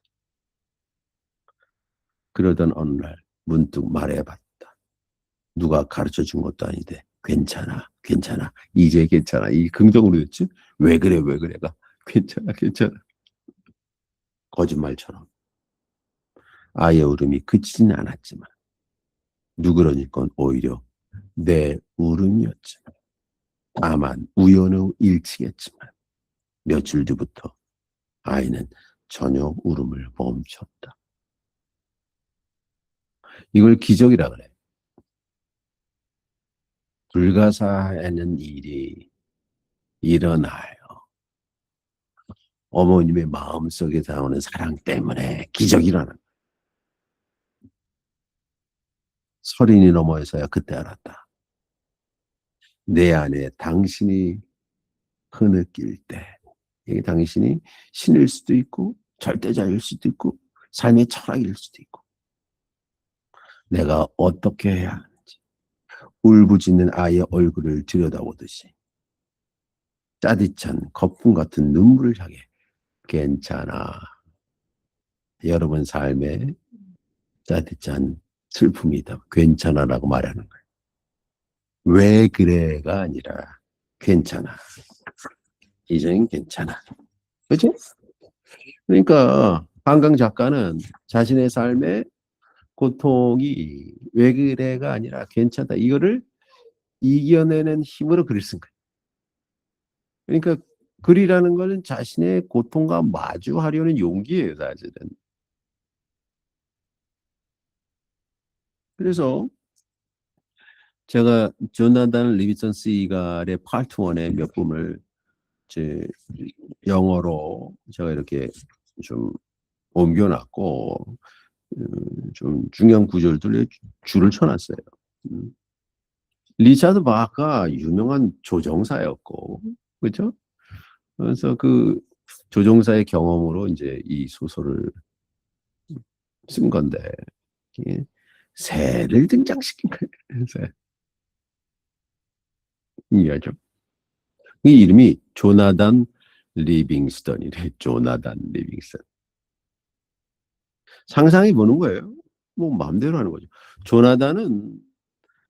그러던 어느 날 문득 말해봤다. 누가 가르쳐 준 것도 아닌데 괜찮아, 괜찮아, 이제 괜찮아. 이 긍정으로 했지? 왜 그래, 왜 그래가 괜찮아, 괜찮아. 거짓말처럼 아이의 울음이 그치지는 않았지만 누그러질 건 오히려 내 울음이었지만 다만 우연의 일치겠지만 며칠 뒤부터 아이는 저녁 울음을 멈췄다. 이걸 기적이라 그래. 불가사하는 일이 일어나요. 어머님의 마음속에 나오는 사랑 때문에 기적이 일어난다. 서른이 넘어서야 그때 알았다. 내 안에 당신이 흐느낄 때, 이게 당신이 신일 수도 있고 절대자일 수도 있고 삶의 철학일 수도 있고, 내가 어떻게 해야 하는지, 울부짖는 아이의 얼굴을 들여다보듯이 짜릿한 거품 같은 눈물을 향해 괜찮아. 여러분 삶에 짜릿한 슬픔이다. 괜찮아라고 말하는 거예요. 왜 그래가 아니라 괜찮아. 이젠 괜찮아. 그렇지? 그러니까 한강 작가는 자신의 삶에 고통이 왜 그래가 아니라 괜찮다. 이거를 이겨내는 힘으로 글을 쓴 거예요. 그러니까 글이라는 것은 자신의 고통과 마주하려는 용기예요, 사실은. 그래서 제가 조나단 리비son 시갈의 파트 1의 몇 부분을 제 영어로 제가 이렇게 좀 옮겨놨고 좀 중요한 구절들에 줄을 쳐놨어요. 리차드 바크가 유명한 조종사였고, 그렇죠? 그래서 그 조종사의 경험으로 이제 이 소설을 쓴 건데 새를 등장시킨 거예요. 새. 이해하죠? 이 이름이 조나단 리빙스턴이래. 조나단 리빙스턴. 상상해 보는 거예요. 뭐 마음대로 하는 거죠. 조나단은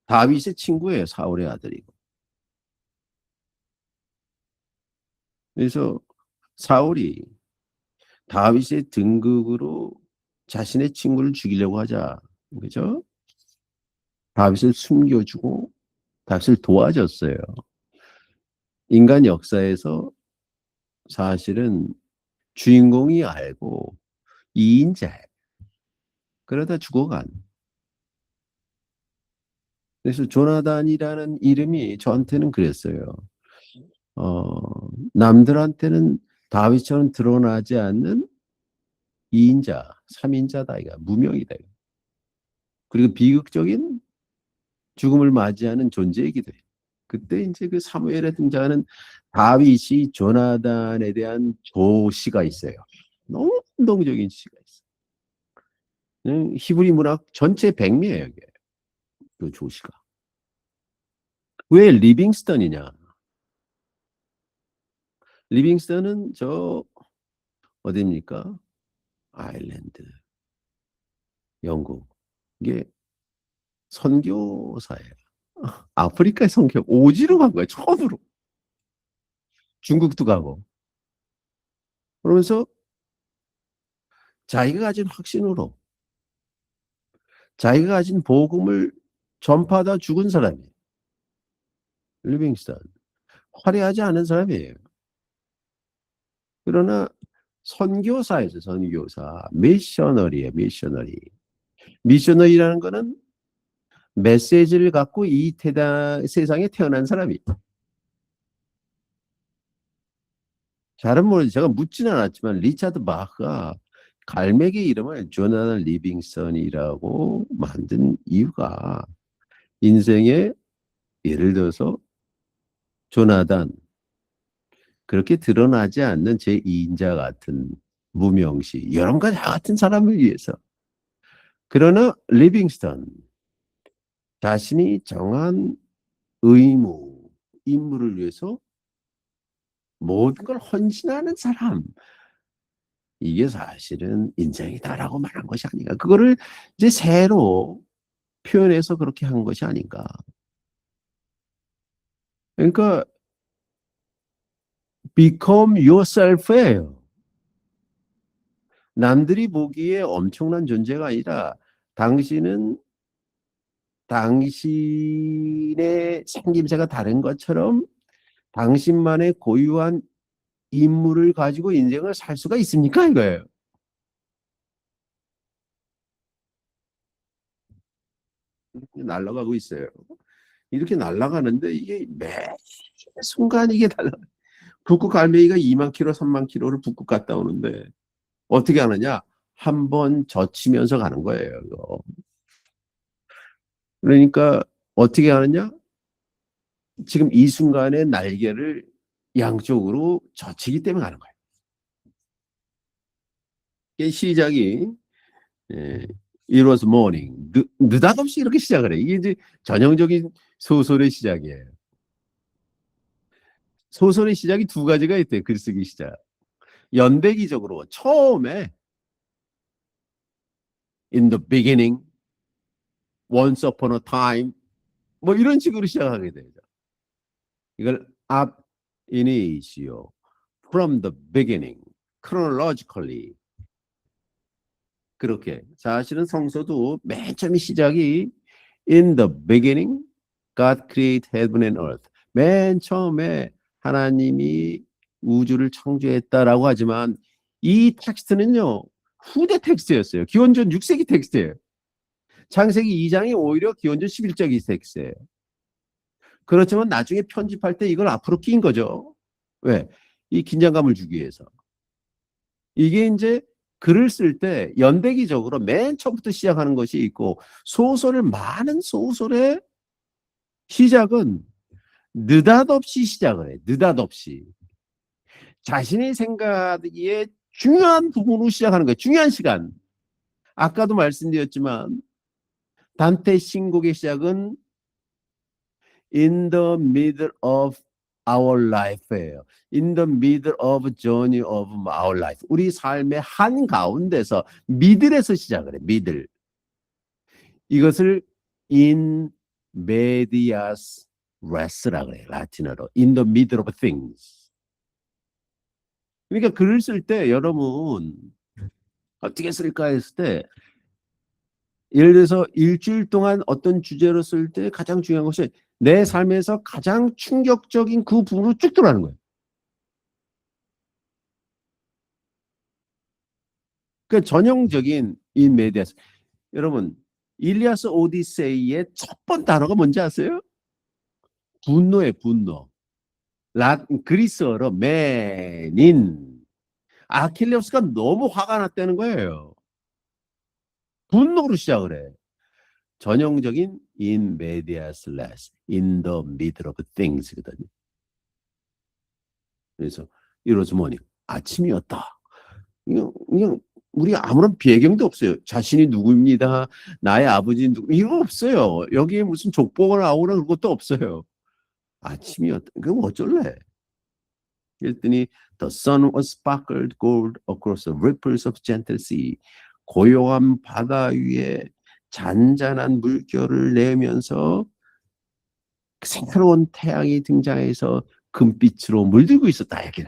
다윗의 친구예요. 사울의 아들이고. 그래서 사울이 다윗의 등극으로 자신의 친구를 죽이려고 하자. 그죠? 다윗을 숨겨주고 다윗을 도와줬어요. 인간 역사에서 사실은 주인공이 알고 이인자예요. 그러다 죽어간. 그래서 조나단이라는 이름이 저한테는 그랬어요. 남들한테는 다윗처럼 드러나지 않는 이인자, 삼인자다. 이가 무명이다. 그리고 비극적인 죽음을 맞이하는 존재이기도 해요. 그때 이제 그 사무엘에 등장하는 다윗이 조나단에 대한 조시가 있어요. 너무 감동적인 시가 있어요. 히브리 문학 전체 백미예요, 이게. 그 조시가. 왜 리빙스턴이냐? 리빙스턴은 저 어디입니까? 아일랜드, 영국. 이게 선교사예요. 아프리카에 선교 오지로 간 거예요. 처음으로. 중국도 가고. 그러면서 자기가 가진 확신으로 자기가 가진 복음을 전파하다 죽은 사람이에요. 리빙스턴. 화려하지 않은 사람이에요. 그러나 선교사에서 선교사. 미셔너리예요. 미셔너리. 미셔너리라는 거는 메시지를 갖고 이 세상에 태어난 사람이. 잘은 모르지. 제가 묻지는 않았지만 리차드 바흐가 갈매기 이름을 조나단 리빙스턴이라고 만든 이유가 인생에 예를 들어서 조나단 그렇게 드러나지 않는 제2인자 같은 무명시 여러분과 다 같은 사람을 위해서. 그러나 리빙스턴 자신이 정한 의무, 임무를 위해서 모든 걸 헌신하는 사람. 이게 사실은 인생이다라고 말한 것이 아닌가. 그거를 이제 새로 표현해서 그렇게 한 것이 아닌가. 그러니까 become yourself예요. 남들이 보기에 엄청난 존재가 아니라 당신은 당신의 생김새가 다른 것처럼 당신만의 고유한 인물을 가지고 인생을 살 수가 있습니까? 이거예요. 날아가고 있어요. 이렇게 날아가는데 이게 매 순간 이게 달라. 북극 갈매기가 2만 킬로, 3만 킬로를 북극 갔다 오는데 어떻게 하느냐? 한 번 젖히면서 가는 거예요. 이거. 그러니까 어떻게 하느냐? 지금 이 순간에 날개를 양쪽으로 젖히기 때문에 가는 거예요. 이게 시작이 예, It was morning. 느닷없이 이렇게 시작을 해. 이게 이제 전형적인 소설의 시작이에요. 소설의 시작이 두 가지가 있대요. 글쓰기 시작. 연대기적으로 처음에 in the beginning, once upon a time, 뭐 이런 식으로 시작하게 되죠. 이걸 ab initio, from the beginning, chronologically. 그렇게 사실은 성서도 맨 처음 시작이 in the beginning, God created heaven and earth. 맨 처음에 하나님이 우주를 창조했다라고 하지만 이 텍스트는요 후대 텍스트였어요. 기원전 6세기 텍스트예요. 창세기 2장이 오히려 기원전 11세기 텍스트예요. 그렇지만 나중에 편집할 때 이걸 앞으로 낀 거죠. 왜? 이 긴장감을 주기 위해서. 이게 이제 글을 쓸 때 연대기적으로 맨 처음부터 시작하는 것이 있고 많은 소설의 시작은 느닷없이 시작을 해. 느닷없이. 자신의 생각에 중요한 부분으로 시작하는 거예요. 중요한 시간. 아까도 말씀드렸지만 단테 신곡의 시작은 in the middle of our life예요. In the middle of journey of our life. 우리 삶의 한 가운데서 미들에서 시작을 해. 미들. 이것을 in medias res라고 해요. 라틴어로. In the middle of things. 그러니까 글을 쓸 때 여러분 어떻게 쓸까 했을 때 예를 들어서 일주일 동안 어떤 주제로 쓸 때 가장 중요한 것이 내 삶에서 가장 충격적인 그 부분으로 쭉 들어가는 거예요. 그 전형적인 이 메디아스. 여러분 일리아스 오디세이의 첫 번 단어가 뭔지 아세요? 분노예요. 분노. 그리스어로 맨인. 아킬레우스가 너무 화가 났다는 거예요. 분노로 시작을 해. 전형적인 in medias res, in the middle of things거든요. 그래서 이로즈 모닝 아침이었다. 그냥 우리 아무런 배경도 없어요. 자신이 누구입니다. 나의 아버지는 누구 이거 없어요. 여기에 무슨 족보가 나오나 그런 것도 없어요. 아침이었다. 그럼 어쩔래? 그랬더니 the sun was sparkled gold across the ripples of gentle sea. 고요한 바다 위에 잔잔한 물결을 내면서 새로운 태양이 등장해서 금빛으로 물들고 있었다. 이렇게.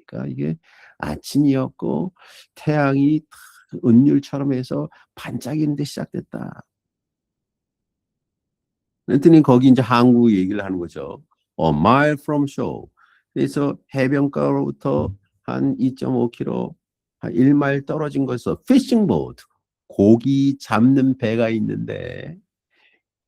그러니까 이게 아침이었고 태양이 은율처럼 해서 반짝이는데 시작됐다. 그랬더니 거기 이제 한국 얘기를 하는 거죠. A mile from shore. 그래서 해변가로부터 한 2.5km, 한 1마일 떨어진 곳에서 fishing boat, 고기 잡는 배가 있는데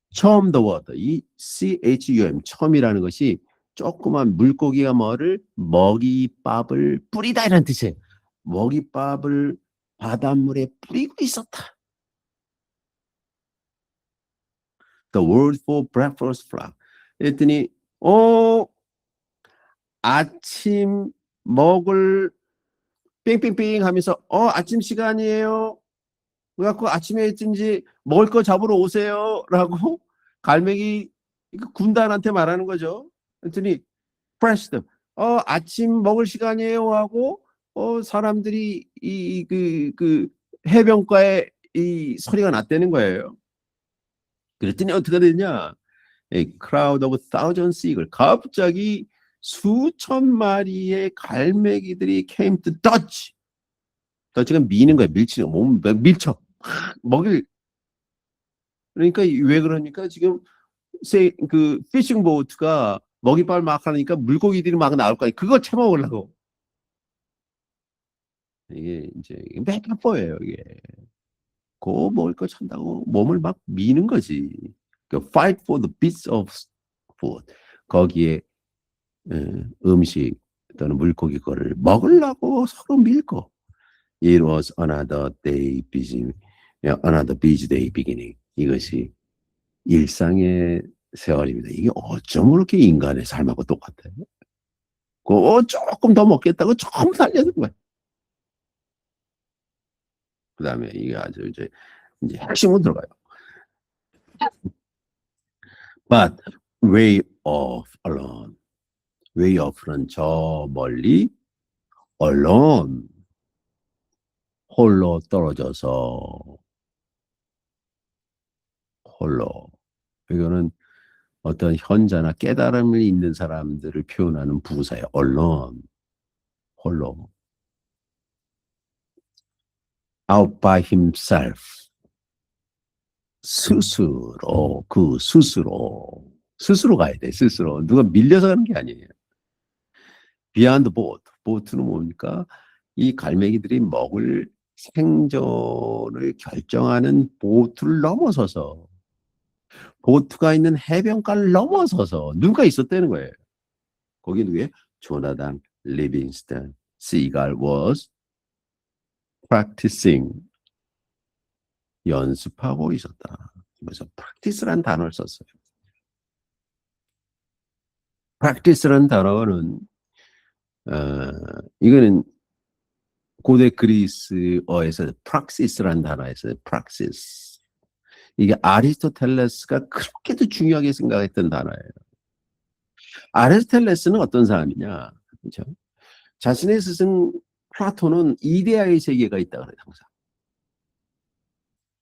처음 the water, 이 CHUM, 처음이라는 것이 조그만 물고기가 뭐를 먹이밥을 뿌리다 이런 뜻이에요. 먹이밥을 바닷물에 뿌리고 있었다. The word for breakfast flock. 그랬더니 아침 먹을 뺑뺑뺑 하면서 아침 시간이에요. 그래갖고 아침에 있든지 먹을 거 잡으러 오세요. 라고 갈매기 군단한테 말하는 거죠. 그랬더니 프레스트 아침 먹을 시간이에요 하고 사람들이 그 해변가에 이 소리가 났다는 거예요. 그랬더니 어떻게 되냐? A crowd of thousands seagull. 갑자기 수천 마리의 갈매기들이 came to touch. touch가 미는 거야. 밀치는 몸 밀쳐. 먹일. 그러니까 왜 그러니까 지금 그 피싱 보트가 먹이빨 막 하니까 물고기들이 막 나올 거야. 그걸 채먹으려고. 이게 이제 메타포예요. 이게. 고 먹을 거 찬다고 몸을 막 미는 거지. 그 fight for the bits of food. 거기에 음식 또는 물고기 거를 먹으려고 서로 밀고. It was another day busy, another busy day beginning. 이것이 일상의 세월입니다. 이게 어쩜 그렇게 인간의 삶하고 똑같아요? 조금 더 먹겠다고 조금 살려는 거야. 그 다음에 이게 아주 이제 핵심으로 들어가요. But way off alone. way off는 저 멀리, alone 홀로 떨어져서 홀로. 이거는 어떤 현자나 깨달음을 있는 사람들을 표현하는 부사예요. alone 홀로. out by himself 스스로 스스로 가야 돼. 스스로 누가 밀려서 가는 게 아니에요. beyond boat. 보트는 뭡니까? 이 갈매기들이 먹을 생존을 결정하는 보트를 넘어서서 보트가 있는 해변가를 넘어서서 누가 있었다는 거예요. 거기 누구예요? 조나단 리빙스턴 시갈 was practicing 연습하고 있었다. 그래서 practice란 단어를 썼어요. practice란 단어는 이거는 고대 그리스어에서 praxis란 단어에서 praxis. 이게 아리스토텔레스가 그렇게도 중요하게 생각했던 단어예요. 아리스토텔레스는 어떤 사람이냐? 그렇죠? 자신의 스승 플라톤은 이데아의 세계가 있다 그래요, 항상.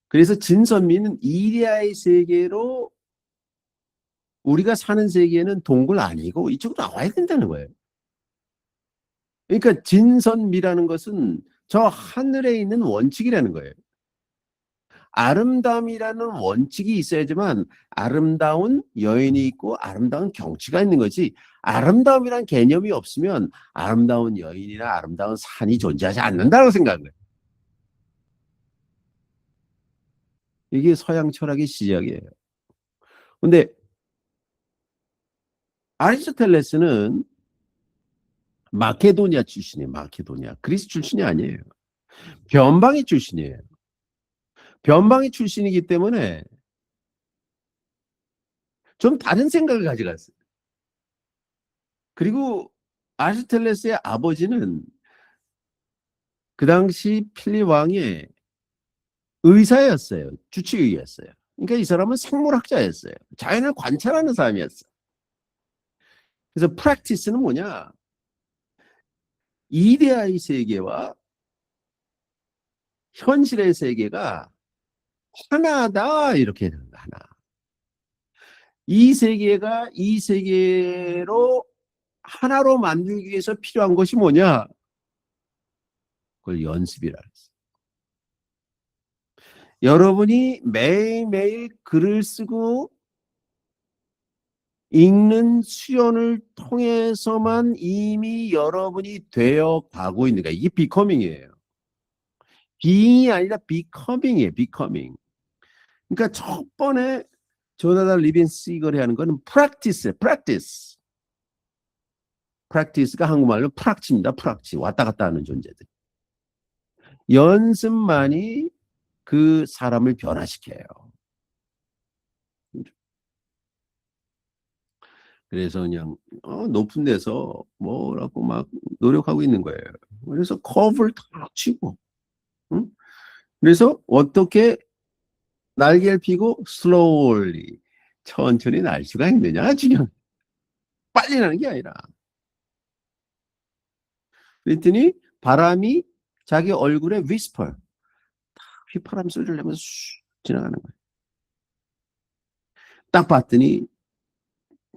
그래서 진선미는 이데아의 세계로 우리가 사는 세계는 동굴 아니고 이쪽으로 나와야 된다는 거예요. 그러니까 진선미라는 것은 저 하늘에 있는 원칙이라는 거예요. 아름다움이라는 원칙이 있어야지만 아름다운 여인이 있고 아름다운 경치가 있는 거지, 아름다움이란 개념이 없으면 아름다운 여인이나 아름다운 산이 존재하지 않는다고 생각해요. 이게 서양 철학의 시작이에요. 근데 아리스토텔레스는 마케도니아 출신이에요. 마케도니아. 그리스 출신이 아니에요. 변방의 출신이에요. 변방의 출신이기 때문에 좀 다른 생각을 가져갔어요. 그리고 아리스토텔레스의 아버지는 그 당시 필립 왕의 의사였어요. 주치의였어요. 그러니까 이 사람은 생물학자였어요. 자연을 관찰하는 사람이었어요. 그래서 프랙티스는 뭐냐? 이데아의 세계와 현실의 세계가 하나다, 이렇게 되는 거 하나. 이 세계가 이 세계로 하나로 만들기 위해서 필요한 것이 뭐냐? 그걸 연습이라 했어요. 여러분이 매일매일 글을 쓰고 읽는 수련을 통해서만 이미 여러분이 되어 가고 있는 거야. 이게 비커밍이에요. being이 아니라 becoming이에요. becoming. 그러니까 첫 번에 조나단 리빈시거리 하는 거는 practice, practice. practice가 한국말로 프락치입니다. 프락치. 왔다 갔다 하는 존재들. 연습만이 그 사람을 변화시켜요. 그래서 그냥 높은 데서 뭐라고 막 노력하고 있는 거예요. 그래서 커브를 탁 치고, 응? 그래서 어떻게 날개를 피고 slowly 천천히 날 수가 있느냐, 지금 빨리 나는 게 아니라. 그랬더니 바람이 자기 얼굴에 whisper, 휘파람 소리를 내면서 슉 지나가는 거예요. 딱 봤더니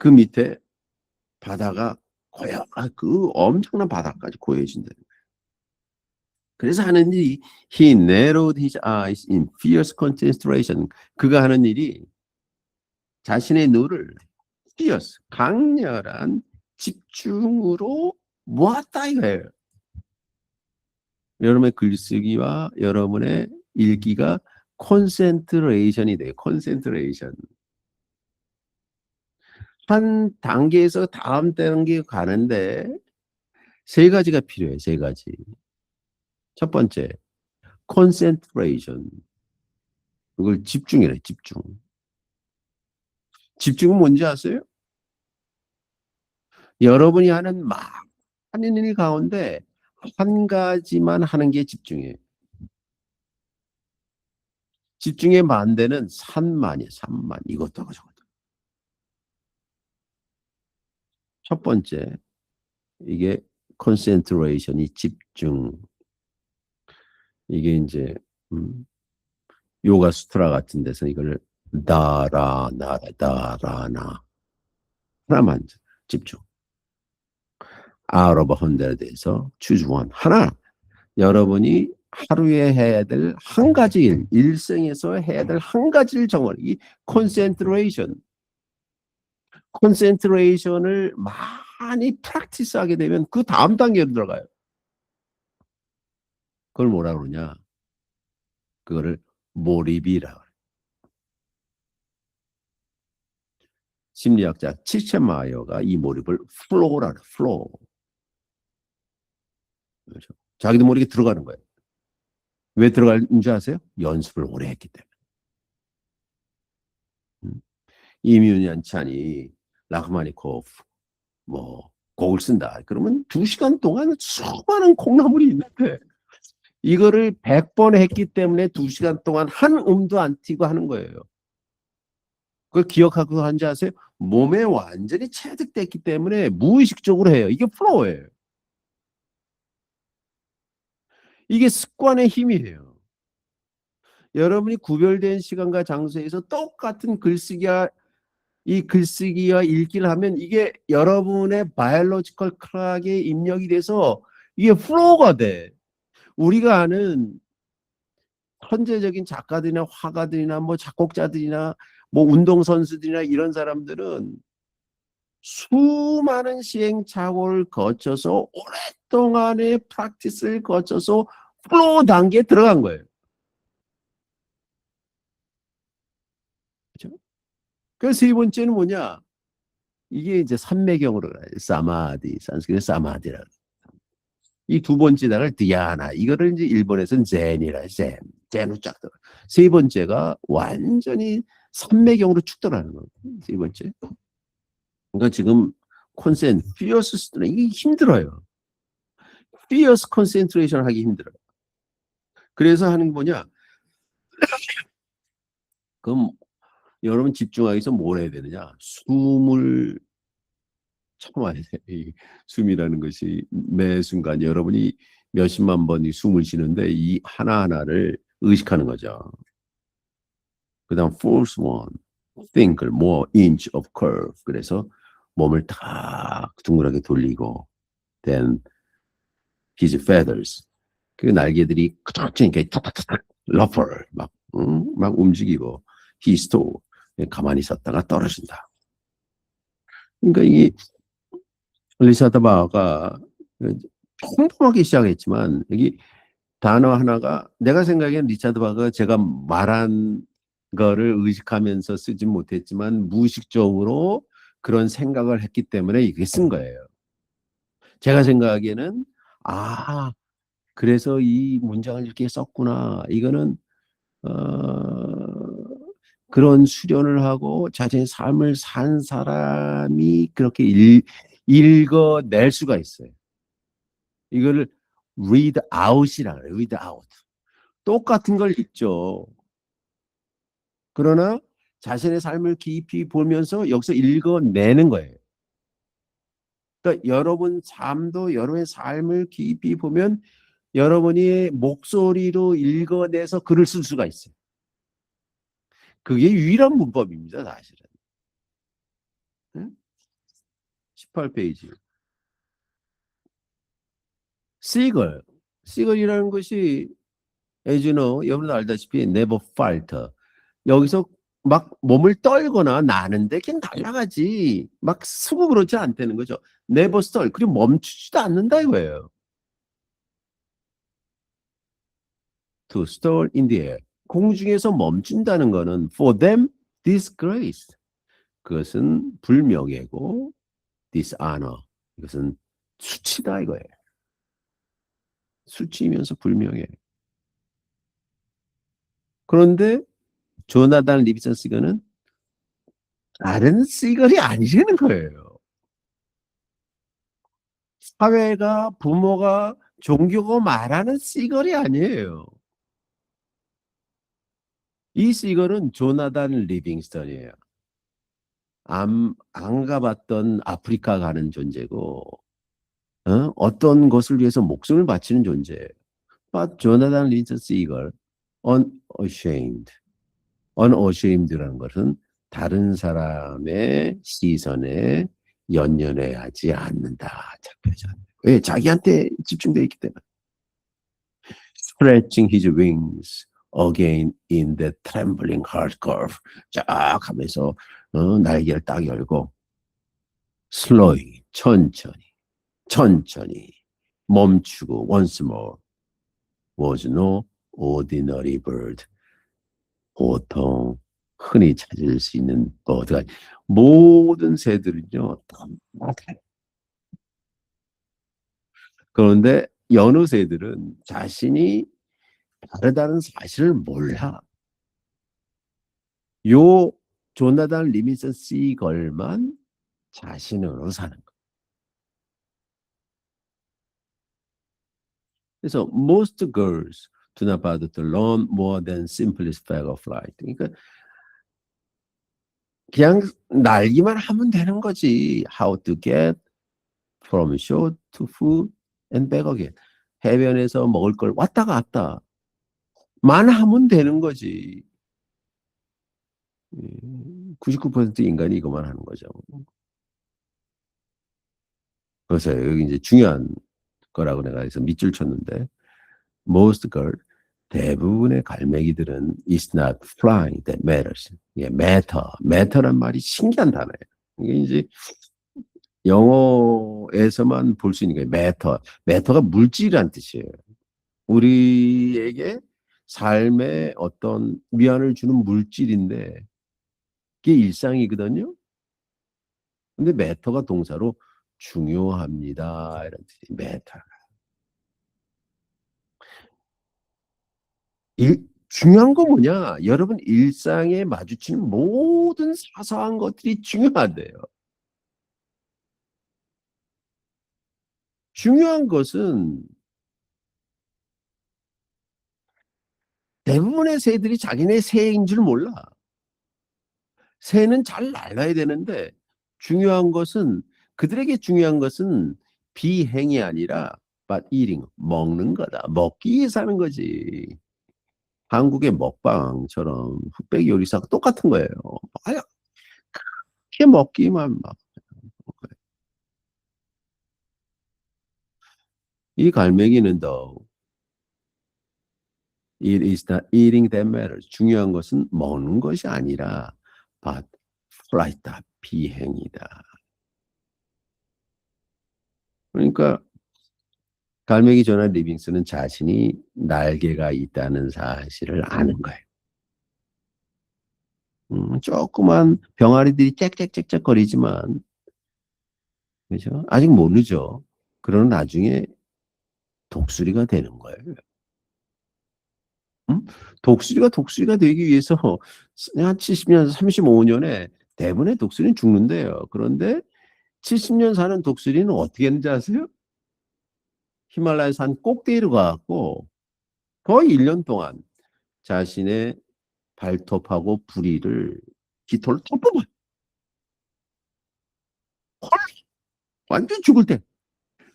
그 밑에 바다가 그 엄청난 바다까지 고여진다. 그래서 하는 일이 he narrowed his eyes in fierce concentration. 그가 하는 일이 자신의 눈을 fierce, 강렬한 집중으로 모았다 이거예요. 여러분의 글쓰기와 여러분의 읽기가 concentration이 돼요. concentration. 한 단계에서 다음 단계 가는데 세 가지가 필요해요. 세 가지. 첫 번째, concentration. 이걸 집중이래, 집중. 집중은 뭔지 아세요? 여러분이 하는 많은 일 가운데 한 가지만 하는 게 집중이에요. 집중의 반대는 산만이에요. 산만. 이것도 하고 저것도. 첫 번째, 이게 concentration이 집중. 이게 이제 요가 수트라 같은 데서 이걸 다라 나라 다라나 하나만 집중. out of 100에서 choose one. 하나. 여러분이 하루에 해야 될 한 가지 일, 일생에서 해야 될 한 가지를 정하는 이 콘센트레이션을 많이 프랙티스하게 되면 그 다음 단계로 들어가요. 그걸 뭐라 그러냐? 그거를 몰입이라 그래요. 심리학자 치체마이어가 이 몰입을 플로우라 그래요. 플로우. 그렇죠? 자기도 모르게 들어가는 거예요. 왜 들어가는지 아세요? 연습을 오래 했기 때문에. 이뮨얀찬이 라흐마니코프 뭐 곡을 쓴다. 그러면 2시간 동안 수많은 콩나물이 있는데 이거를 100번 했기 때문에 2시간 동안 한 음도 안 튀고 하는 거예요. 그걸 기억하고 한지 아세요? 몸에 완전히 체득됐기 때문에 무의식적으로 해요. 이게 플로우예요. 이게 습관의 힘이에요. 여러분이 구별된 시간과 장소에서 똑같은 글쓰기와 이 글쓰기와 읽기를 하면 이게 여러분의 바이올로지컬 클락에 입력이 돼서 이게 플로우가 돼. 우리가 아는 천재적인 작가들이나 화가들이나 뭐 작곡자들이나 뭐 운동선수들이나 이런 사람들은 수많은 시행착오를 거쳐서 오랫동안의 프랙티스를 거쳐서 플로우 단계에 들어간 거예요. 그렇죠? 그래서 세 번째는 뭐냐? 이게 이제 삼매경으로 가요. 사마디, 산스크리트 사마디라. 이 두 번째 단을 디아나. 이거를 이제 일본에서는 젠이라, 젠으로 쫙 들어. 세 번째가 완전히 삼매경으로 축 들어가는 거예요. 세 번째. 그러니까 지금 피어스 스트레인 이게 힘들어요. 피어스 컨센트레이션 하기 힘들어요. 그래서 하는 게 뭐냐? 그럼 여러분 집중하기 위해서 뭘 해야 되느냐? 숨을 참아야 돼. 이 숨이라는 것이 매 순간 여러분이 몇십만 번이 숨을 쉬는데 이 하나하나를 의식하는 거죠. 그 다음 force one, think more inch of curve. 그래서 몸을 탁 둥그랗게 돌리고 then his feathers. 그 날개들이 그렇게 탁탁탁탁 러플 막 움직이고 he stole. 가만히 있었다가 떨어진다. 그러니까 이 리차드 바가 평범하게 시작했지만 여기 단어 하나가 내가 생각엔 리차드 바가 제가 말한 거를 의식하면서 쓰지 못했지만 무의식적으로 그런 생각을 했기 때문에 이게 쓴 거예요. 제가 생각하기에는 아 그래서 이 문장을 이렇게 썼구나. 이거는 그런 수련을 하고 자신의 삶을 산 사람이 그렇게 읽어낼 수가 있어요. 이거를 read out이라 그래요. read out. 똑같은 걸 읽죠. 그러나 자신의 삶을 깊이 보면서 여기서 읽어내는 거예요. 그러니까 여러분 삶도 여러분의 삶을 깊이 보면 여러분이 목소리로 읽어내서 글을 쓸 수가 있어요. 그게 유일한 문법입니다, 사실은. 18페이지. 시걸. 시걸이라는 것이 as you know, 여러분 알다시피 never falter. 여기서 막 몸을 떨거나 나는데 그냥 날아가지. 막 쓰고 그러지 않다는 거죠. never stall. 그리고 멈추지도 않는다 이거예요. to stall in the air. 공중에서 멈춘다는 거는 for them disgrace. 그것은 불명예고 dishonor. 이것은 수치다 이거예요. 수치면서 불명예. 그런데 조나단 리비슨 시거는 다른 시걸이 아니라는 거예요. 사회가 부모가 종교가 말하는 시걸이 아니에요. 이 시걸은 조나단 리빙스턴이에요. 안 가봤던 아프리카 가는 존재고, 어떤 것을 위해서 목숨을 바치는 존재예요. But 조나단 리빙스턴 시걸, unashamed. unashamed라는 것은 다른 사람의 시선에 연연해하지 않는다. 작별자. 왜? 자기한테 집중되어 있기 때문에. Stretching his wings again in the trembling heart curve. 쫙 하면서 날개를 딱 열고 slowly, 천천히, 천천히 멈추고 once more was no ordinary bird. 보통 흔히 찾을 수 있는 버드가 모든 새들은요 똑같아요. 그런데 여느 새들은 자신이 다르다는 사실을 몰라. 요 조나단 리미슨 시걸만 자신으로 사는 거예요. 그래서 most girls do not bother to learn more than simplest fact of life. 그러니까 그냥 날기만 하면 되는 거지. How to get from shore to food and back again. 해변에서 먹을 걸 왔다 갔다 만 하면 되는 거지. 99% 인간이 이것만 하는 거죠. 그래서 여기 이제 중요한 거라고 내가 해서 밑줄 쳤는데 most girl 대부분의 갈매기들은 is not flying that matters. 예, matter란 말이 신기한 단어예요. 이게 이제 영어에서만 볼 수 있는 거예요. matter가 물질이란 뜻이에요. 우리에게 삶에 어떤 위안을 주는 물질인데 그게 일상이거든요. 근데 matter가 동사로 중요합니다. 이런 뜻이 matter. 중요한 거 뭐냐? 여러분 일상에 마주치는 모든 사소한 것들이 중요하대요. 중요한 것은 대부분의 새들이 자기네 새인 줄 몰라. 새는 잘 날아야 되는데 중요한 것은 그들에게 중요한 것은 비행이 아니라 but eating, 먹는 거다. 먹기 위해서 하는 거지. 한국의 먹방처럼 흑백 요리사가 똑같은 거예요. 아야, 그렇게 먹기만 막. 이 갈매기는 더 It is not eating that matters. 중요한 것은 먹는 것이 아니라 but flight다. 비행이다. 그러니까 갈매기 조나 리빙스는 자신이 날개가 있다는 사실을 아는 거예요. 조그만 병아리들이 짹짹짹짹 거리지만 그죠? 아직 모르죠. 그러나 나중에 독수리가 되는 거예요. 독수리가 되기 위해서 한 70년, 35년에 대부분의 독수리는 죽는데요. 그런데 70년 사는 독수리는 어떻게 했는지 아세요? 히말라야 산 꼭대기로 가갖고 거의 1년 동안 자신의 발톱하고 부리를 깃털을 다 뽑아요. 헐, 완전 죽을 때.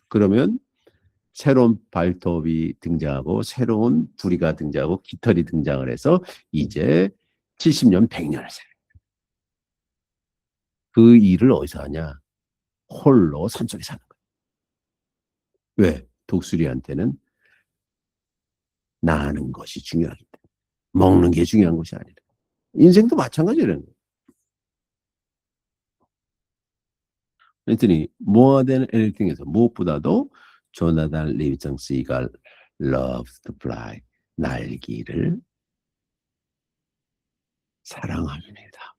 그러면 새로운 발톱이 등장하고 새로운 부리가 등장하고 깃털이 등장을 해서 이제 70년, 100년을 살아요. 그 일을 어디서 하냐? 홀로 산속에 사는 거예요. 왜? 독수리한테는 나는 것이 중요하기 때문에. 먹는 게 중요한 것이 아니라. 인생도 마찬가지라는 거예요. 그랬더니 more than anything에서 무엇보다도 조나단 리비정 씨가 loves to fly. 날기를 사랑합니다.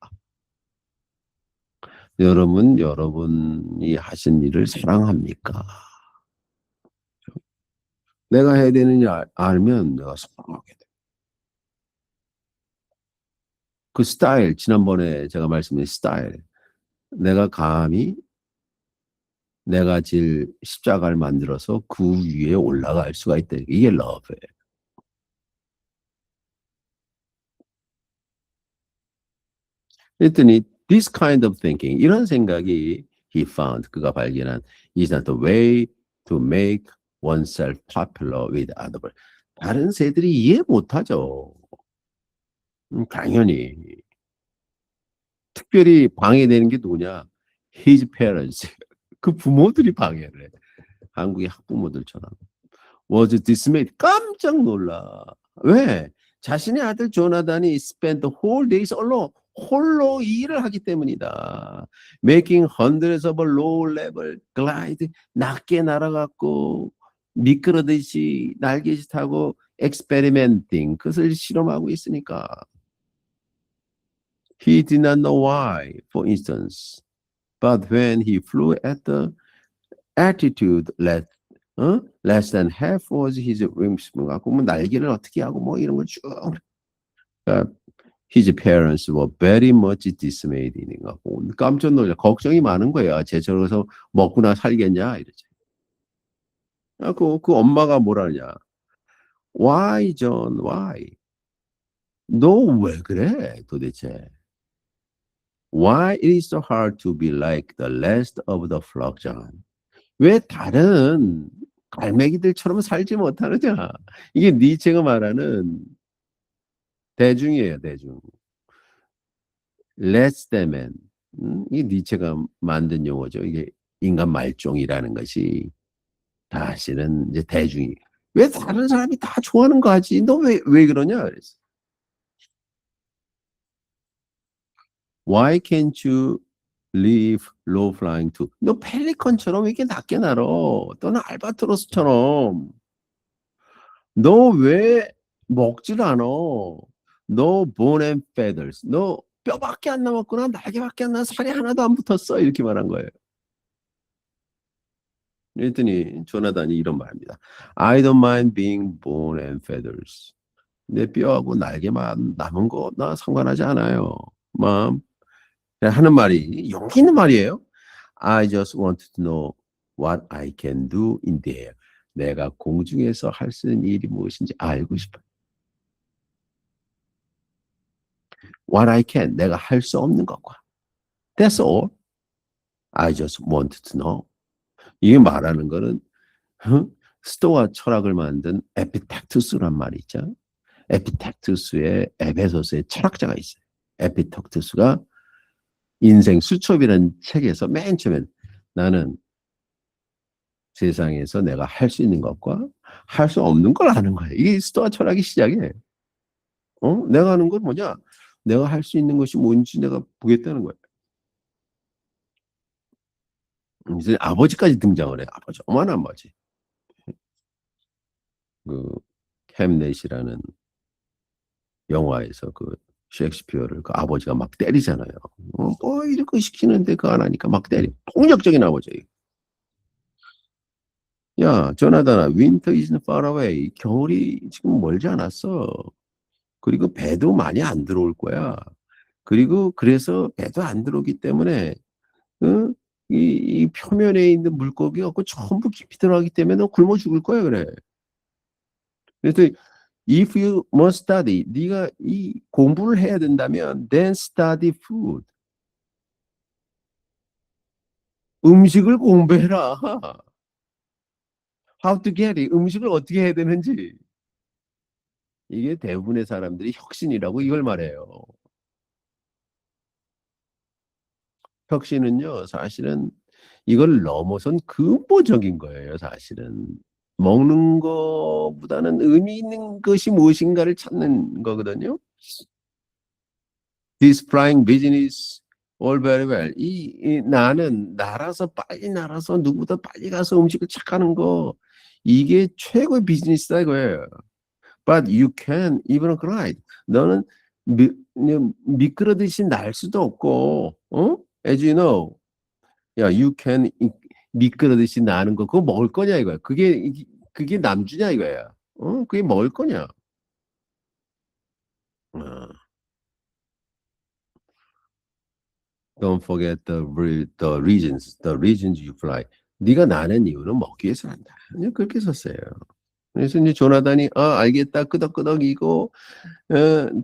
여러분이 하신 일을 사랑합니까? 내가 해야 되는 일 알면 내가 사랑하게 돼. 그 스타일, 지난번에 제가 말씀드린 스타일. 내가 감히 내가 질 십자가를 만들어서 그 위에 올라갈 수가 있다. 이게 러브예요. 그랬더니 this kind of thinking 이런 생각이 he found 그가 발견한 is not the way to make oneself popular with others. 다른 새들이 이해 못하죠. 당연히. 특별히 방해되는 게 누구냐? His parents. 그 부모들이 방해를 해. 한국의 학부모들처럼. Was dismayed. 깜짝 놀라. 왜? 자신의 아들 조나단이 spent the whole days alone. 홀로 이 일을 하기 때문이다. Making hundreds of low level glide. 낮게 날아갔고 미끄러듯이 날개짓 하고 experimenting. 그것을 실험하고 있으니까. He did not know why, for instance. But when he flew at the altitude less than half was his wingspan 갖고 뭐 날개를 어떻게 하고 뭐 이런 걸 쭉. 그러니까 his parents were very much dismayed in 갖고 깜짝 놀라 걱정이 많은 거야. 쟤 저러서 먹고나 살겠냐 이러지. 그 엄마가 뭐라냐? Why John? Why? 너 왜 그래 도대체? Why it is so hard to be like the rest of the flock, John? 왜 다른 갈매기들처럼 살지 못하느냐? 이게 니체가 말하는 대중이에요, 대중. Less than man. 이게 니체가 만든 용어죠. 이게 인간 말종이라는 것이 사실은 이제 대중이. 왜 다른 사람이 다 좋아하는 거 하지? 너 왜 그러냐? 그랬어. Why can't you leave low flying too? 너 펠리컨처럼 이렇게 낮게 날어. 또는 알바트로스처럼. 너 왜 먹질 않어? 너 bone and feathers. 너 뼈밖에 안 남았구나. 날개밖에 안 나. 살이 하나도 안 붙었어. 이렇게 말한 거예요. 그랬더니 조나단이 이런 말합니다. I don't mind being bone and feathers. 내 뼈하고 날개만 남은 거 나 상관하지 않아요. 맘. 하는 말이 용기 있는 말이에요. I just want to know what I can do in the air. 내가 공중에서 할 수 있는 일이 무엇인지 알고 싶어요. What I can, 내가 할 수 없는 것과. That's all. I just want to know. 이게 말하는 거는 스토아 철학을 만든 에피텍투스란 말이 있죠. 에피텍투스의 에베소스의 철학자가 있어요. 에피텍투스가 인생 수첩이라는 책에서 맨 처음에 나는 세상에서 내가 할 수 있는 것과 할 수 없는 걸 아는 거예요. 이게 스토아 철학의 시작이에요. 내가 하는 건 뭐냐? 내가 할 수 있는 것이 뭔지 내가 보겠다는 거예요. 이제 아버지까지 등장을 해요. 아버지, 어마어마한 아버지. 그 햄넷이라는 영화에서 그 셰익스피어를 그 아버지가 막 때리잖아요. 뭐 이렇게 시키는데 그거 안 하니까 막 때려. 폭력적인 아버지. 야, 조나단아, winter isn't far away. 겨울이 지금 멀지 않았어. 그리고 배도 많이 안 들어올 거야. 그리고 그래서 배도 안 들어오기 때문에 이 표면에 있는 물고기 갖고 전부 깊이 들어가기 때문에 너 굶어 죽을 거야 그래. 그래서 if you must study, 네가 이 공부를 해야 된다면 then study food. 음식을 공부해라. How to get it. 음식을 어떻게 해야 되는지. 이게 대부분의 사람들이 혁신이라고 이걸 말해요. 혁신은요, 사실은 이걸 넘어선 근본적인 거예요, 사실은. 먹는 거보다는 의미 있는 것이 무엇인가를 찾는 거거든요. This flying business all very well. 나는 날아서 빨리 날아서 누구보다 빨리 가서 음식을 착하는 거 이게 최고의 비즈니스다 이거예요. But you can even glide. 너는 미끄러듯이 날 수도 없고, As you know, 야, you can 미끄러듯이 나는 거 그거 먹을 거냐 이거야. 그게 남주냐 이거야. 그게 먹을 거냐. 어. Don't forget the reasons you fly. 네가 나는 이유는 먹기 위해서 한다. 그냥 그렇게 썼어요. 그래서 이제 조나단이 알겠다 끄덕끄덕 이고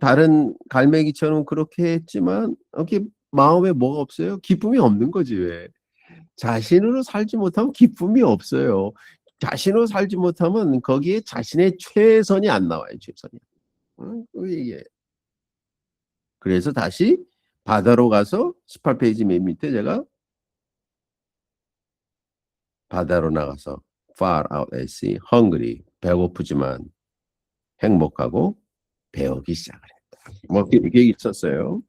다른 갈매기처럼 그렇게 했지만 이렇게 마음에 뭐가 없어요? 기쁨이 없는 거지 왜? 자신으로 살지 못하면 기쁨이 없어요. 자신으로 살지 못하면 거기에 자신의 최선이 안 나와요. 최선이. 이게 그래서 다시 바다로 가서 18페이지 맨 밑에 제가 바다로 나가서 far out at sea, hungry, 배고프지만 행복하고 배우기 시작을 했다. 뭐 이게 있었어요.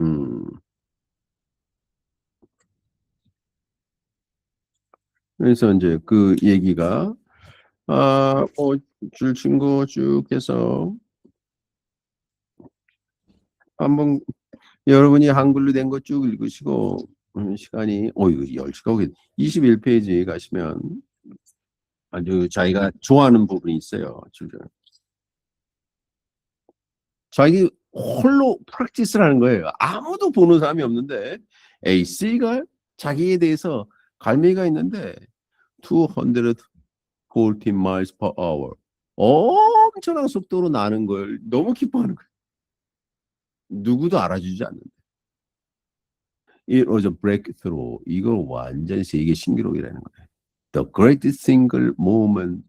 음, 그래서 이제 그 얘기가 줄 친구 쭉 해서 한번 여러분이 한글로 된 거 쭉 읽으시고 시간이 이거 10시가 오겠 21페이지 가시면 아주 자기가 좋아하는 부분이 있어요. 자기 홀로 프랙티스를 하는 거예요. 아무도 보는 사람이 없는데 AC가 자기에 대해서 갈매기가 있는데 240 miles per hour 엄청난 속도로 나는 걸 너무 기뻐하는 거예요. 누구도 알아주지 않는데. It was a breakthrough. 이거 완전 세계 신기록이라는 거예요. The greatest single moment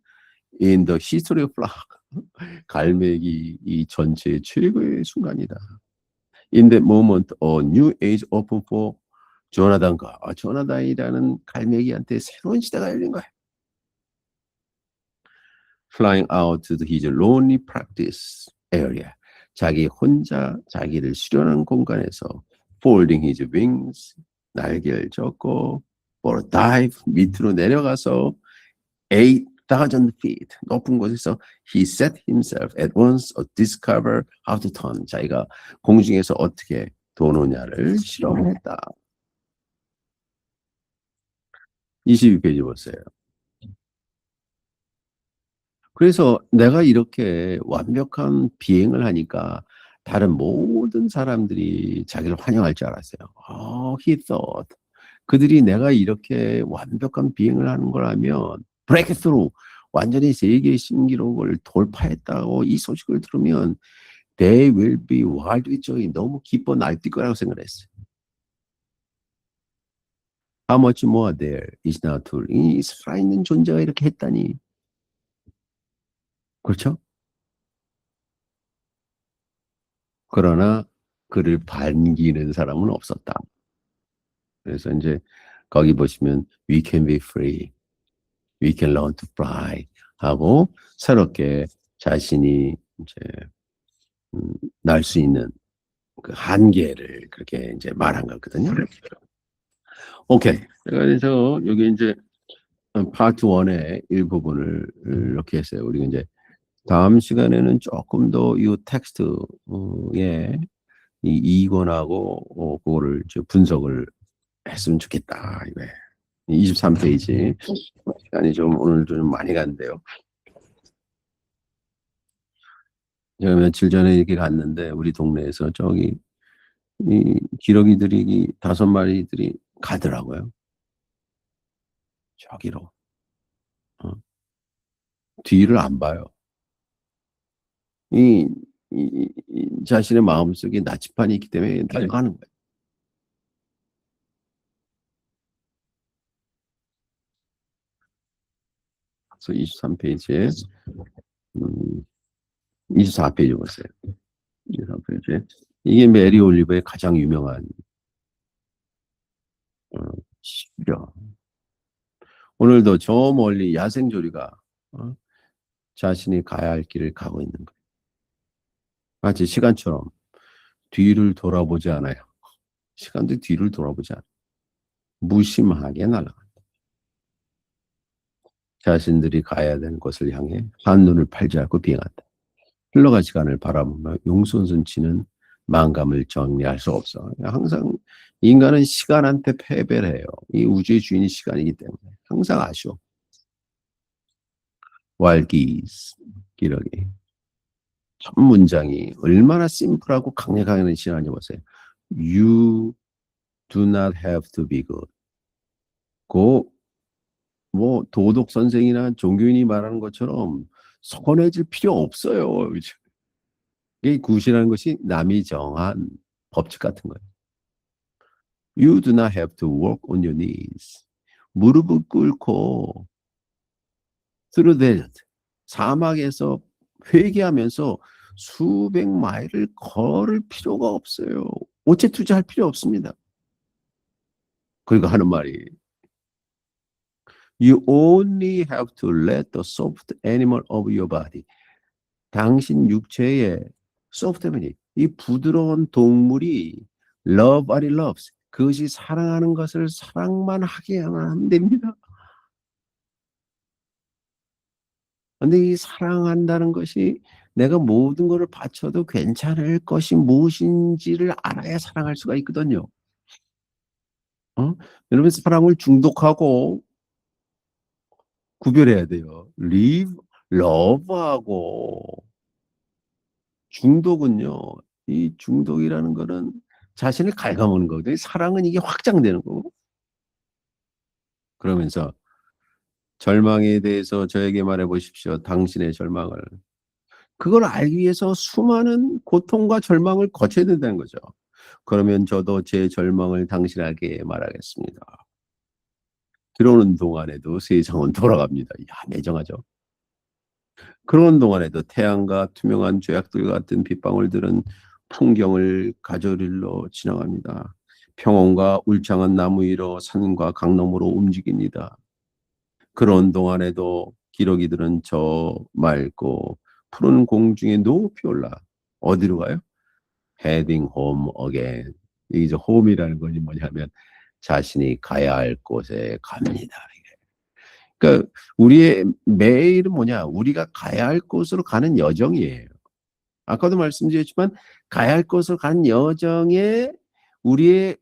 in the history of flock. 갈매기 이 전체의 최고의 순간이다. In that moment, a new age opened for 조나단과 조나단이라는 갈매기한테 새로운 시대가 열린 거야. Flying out to his lonely practice area. 자기 혼자 자기를 수련한 공간에서 folding his wings, 날개를 젓고 for a dive, 밑으로 내려가서 8,000 feet, 높은 곳에서 he set himself at once to discover how to turn. 자기가 공중에서 어떻게 도느냐를 실험했다. 22페이지 보세요. 그래서 내가 이렇게 완벽한 비행을 하니까 다른 모든 사람들이 자기를 환영할 줄 알았어요. He thought. 그들이 내가 이렇게 완벽한 비행을 하는 걸 하면 breakthrough, 완전히 세계 신기록을 돌파했다고 이 소식을 들으면 they will be wild with joy. 너무 기뻐 날뛸 거라고 생각을 했어요. How much more there is now to. 이 살아있는 존재가 이렇게 했다니. 그렇죠? 그러나 그를 반기는 사람은 없었다. 그래서 이제 거기 보시면 we can be free, we can learn to fly 하고 새롭게 자신이 이제 날 수 있는 그 한계를 그렇게 이제 말한 거거든요. 오케이. 그래서 여기 이제 파트 1의 일부분을 이렇게 했어요. 우리가 이제 다음 시간에는 조금 더 이 텍스트에 이 이권하고 그거를 이제 분석을 했으면 좋겠다. 이거예요. 23페이지. 시간이 좀 오늘 좀 많이 간대요. 제가 며칠 전에 이렇게 갔는데 우리 동네에서 저기 이 기러기들이 이 5마리들이 가더라고요. 저기로. 뒤를 안 봐요. 이 자신의 마음속에 나치판이 있기 때문에 달려가는 거예요. 그래서 23페이지에 24페이지 보세요. 24페이지. 이게 메리 올리버의 가장 유명한 시죠. 오늘도 저 멀리 야생조리가 자신이 가야 할 길을 가고 있는 거예요. 마치 시간처럼 뒤를 돌아보지 않아요. 시간도 뒤를 돌아보지 않아요. 무심하게 날아간다. 자신들이 가야 되는 곳을 향해 한눈을 팔지 않고 비행한다. 흘러갈 시간을 바라보며 용손손치는 망감을 정리할 수 없어. 항상 인간은 시간한테 패배를 해요. 이 우주의 주인이 시간이기 때문에 항상 아쉬워. 왈기스 기러기. 첫 문장이 얼마나 심플하고 강력하게 시간이 보세요. You do not have to be good. 고 뭐 도덕 선생이나 종교인이 말하는 것처럼 선해질 필요 없어요. 이 굿이라는 것이 남이 정한 법칙 같은 거예요. You do not have to work on your knees. 무릎을 꿇고 through the 사막에서 회개하면서 수백 마일을 걸을 필요가 없어요. 오체 투자할 필요 없습니다. 그리고 하는 말이 You only have to let the soft animal of your body. 당신 육체의 soft animal, 이 부드러운 동물이 love what it loves. 그것이 사랑하는 것을 사랑만 하게 하면 됩니다. 근데 이 사랑한다는 것이 내가 모든 것을 바쳐도 괜찮을 것이 무엇인지를 알아야 사랑할 수가 있거든요. 여러분 사랑을 중독하고 구별해야 돼요. live, love하고 중독은요. 이 중독이라는 거는 자신을 갉아먹는 거거든요. 사랑은 이게 확장되는 거고. 그러면서 절망에 대해서 저에게 말해 보십시오. 당신의 절망을. 그걸 알기 위해서 수많은 고통과 절망을 거쳐야 된다는 거죠. 그러면 저도 제 절망을 당신에게 말하겠습니다. 들어오는 동안에도 세상은 돌아갑니다. 야, 매정하죠. 그런 동안에도 태양과 투명한 죄악들 같은 빗방울들은 풍경을 가저릴러 지나갑니다. 평온과 울창한 나무 위로 산과 강너머로 움직입니다. 그런 동안에도 기러기들은 저 맑고 푸른 공중에 높이 올라 어디로 가요? Heading home again. 이제 홈이라는 것이 뭐냐면 자신이 가야 할 곳에 갑니다. 그러니까 우리의 매일은 뭐냐? 우리가 가야 할 곳으로 가는 여정이에요. 아까도 말씀드렸지만 가야 할 곳으로 가는 여정에 우리의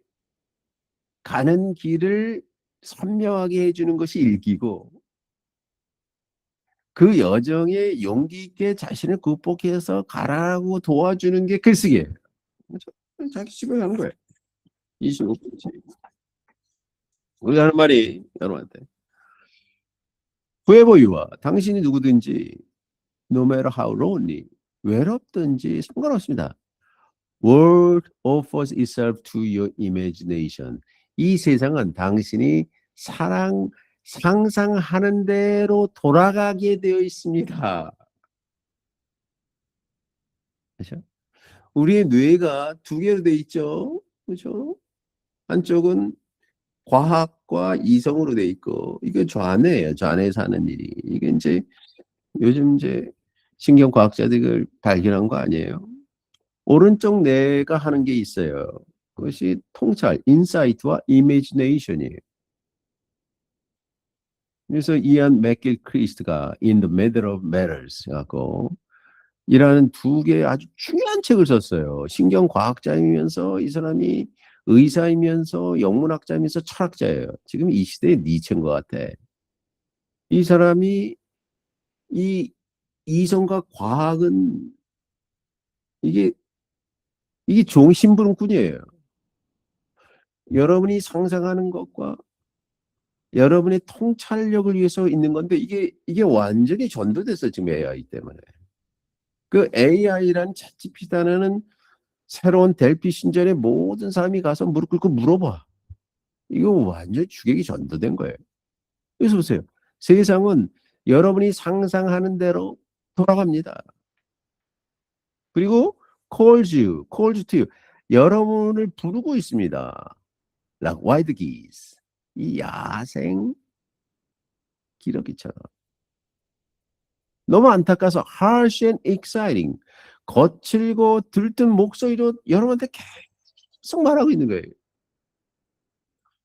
가는 길을 선명하게 해주는 것이 일기고 그 여정에 용기 있게 자신을 극복해서 가라고 도와주는 게 글쓰기예요. 자기 집에 가는 거예요. 25분씩. 우리가 하는 말이 여러분한테 whoever you are, 당신이 누구든지 no matter how lonely, 외롭든지 상관없습니다. World offers itself to your imagination. 이 세상은 당신이 상상하는 대로 돌아가게 되어 있습니다. 그렇죠? 우리의 뇌가 두 개로 되어 있죠. 그렇죠? 한쪽은 과학과 이성으로 되어 있고 이게 좌뇌예요. 좌뇌에서 하는 일이. 이게 이제 요즘 이제 신경과학자들이 발견한 거 아니에요. 오른쪽 뇌가 하는 게 있어요. 그것이 통찰, 인사이트와 이미지네이션이에요. 그래서 이안 맥길크리스트가 In the Matter of Matters 갖고 이라는 두 개의 아주 중요한 책을 썼어요. 신경과학자이면서 이 사람이 의사이면서 영문학자이면서 철학자예요. 지금 이 시대의 니체인 것 같아. 이 사람이 이 이성과 과학은 이게 종신부름꾼이에요. 여러분이 상상하는 것과 여러분의 통찰력을 위해서 있는 건데 이게 완전히 전도됐어 지금 AI 때문에. 그 AI라는 챗GPT라는 새로운 델피 신전에 모든 사람이 가서 무릎 꿇고 물어봐. 이거 완전 주객이 전도된 거예요. 그래서 보세요. 세상은 여러분이 상상하는 대로 돌아갑니다. 그리고 calls to you. 여러분을 부르고 있습니다. Like wild geese. 이 야생 기러기처럼. 너무 안타까워서 harsh and exciting. 거칠고 들뜬 목소리로 여러분한테 계속 말하고 있는 거예요.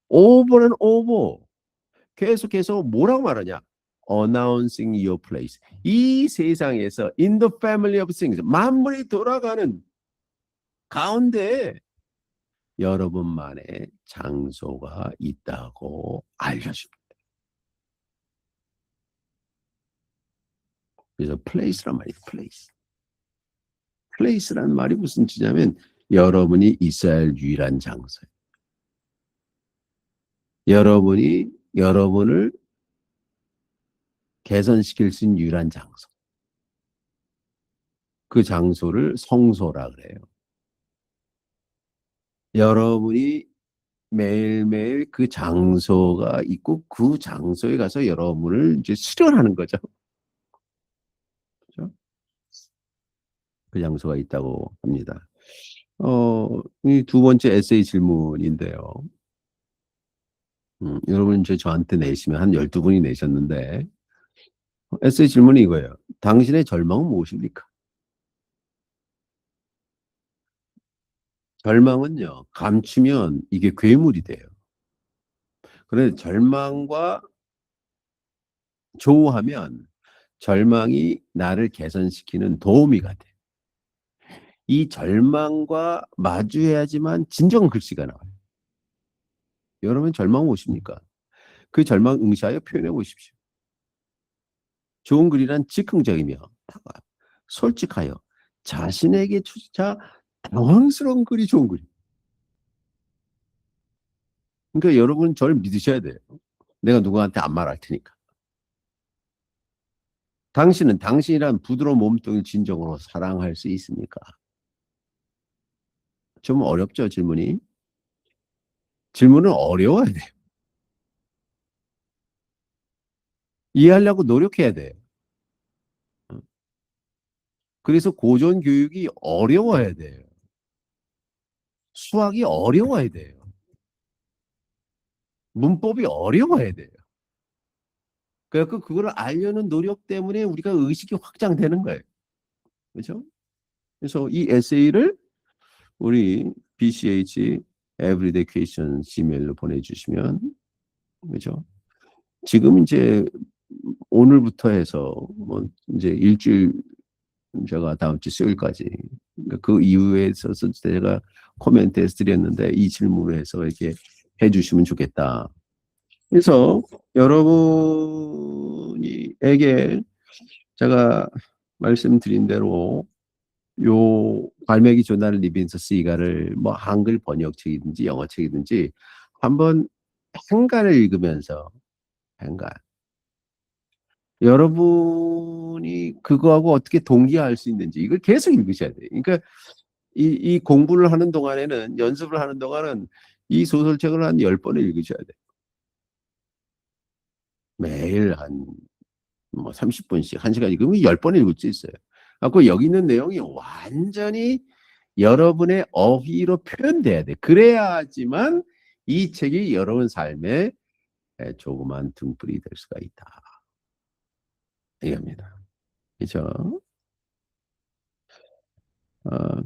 over and over. 계속해서 뭐라고 말하냐? announcing your place. 이 세상에서 in the family of things. 만물이 돌아가는 가운데 여러분만의 장소가 있다고 알려줍니다. 그래서 place란 말이에요. place. place란 말이 무슨 뜻이냐면 여러분이 있어야 할 유일한 장소예요. 여러분이 여러분을 개선시킬 수 있는 유일한 장소. 그 장소를 성소라 그래요. 여러분이 매일매일 그 장소가 있고 그 장소에 가서 여러분을 이제 수련하는 거죠. 그렇죠? 그 장소가 있다고 합니다. 이 두 번째 에세이 질문인데요. 여러분 이제 저한테 내시면 한 12분이 내셨는데 에세이 질문이 이거예요. 당신의 절망은 무엇입니까? 절망은요, 감추면 이게 괴물이 돼요. 그런데 절망과 조우하면 절망이 나를 개선시키는 도우미가 돼. 이 절망과 마주해야지만 진정 글씨가 나와요. 여러분 절망 오십니까? 그 절망 응시하여 표현해 보십시오. 좋은 글이란 즉흥적이며 솔직하여 자신에게 진짜 당황스러운 글이 좋은 글이에요. 그러니까 여러분 저를 믿으셔야 돼요. 내가 누구한테 안 말할 테니까. 당신은 당신이란 부드러운 몸뚱이를 진정으로 사랑할 수 있습니까? 좀 어렵죠, 질문이? 질문은 어려워야 돼요. 이해하려고 노력해야 돼요. 그래서 고전 교육이 어려워야 돼요. 수학이 어려워야 돼요. 문법이 어려워야 돼요. 그래서 그걸 알려는 노력 때문에 우리가 의식이 확장되는 거예요. 그렇죠? 그래서 이 에세이를 우리 BCH Everyday Question Gmail로 보내주시면, 그렇죠? 지금 이제 오늘부터 해서 뭐 이제 일주일, 제가 다음 주 수요일까지 그 이후에 있어서 제가 코멘트에서 드렸는데 이 질문을 해서 이렇게 해주시면 좋겠다. 그래서 여러분에게 제가 말씀드린 대로 요 갈매기 조난 리빈서 스이가를 뭐 한글 번역책이든지 영어책이든지 한번 행간을 읽으면서 행간, 여러분이 그거하고 어떻게 동기화할 수 있는지 이걸 계속 읽으셔야 돼요. 그러니까 이 공부를 하는 동안에는, 연습을 하는 동안은 이 소설책을 한 10번을 읽으셔야 돼요. 매일 한 뭐 30분씩 1시간 읽으면 10번 읽을 수 있어요. 그래서 여기 있는 내용이 완전히 여러분의 어휘로 표현돼야 돼. 그래야지만 이 책이 여러분 삶에 조그만 등불이 될 수가 있다. 이겁니다. 그렇죠?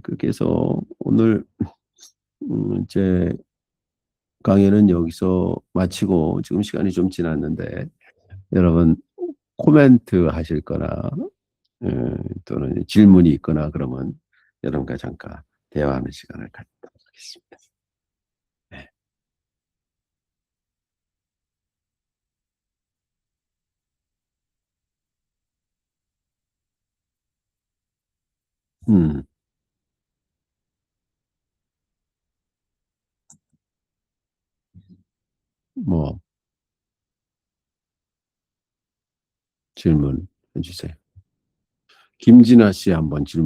그렇게 해서 오늘 이제 강의는 여기서 마치고 지금 시간이 좀 지났는데 여러분 코멘트 하실 거나 또는 질문이 있거나 그러면 여러분과 잠깐 대화하는 시간을 갖도록 하겠습니다. 네. 음, 뭐 질문 해주세요. 김진아 씨 한번 질문.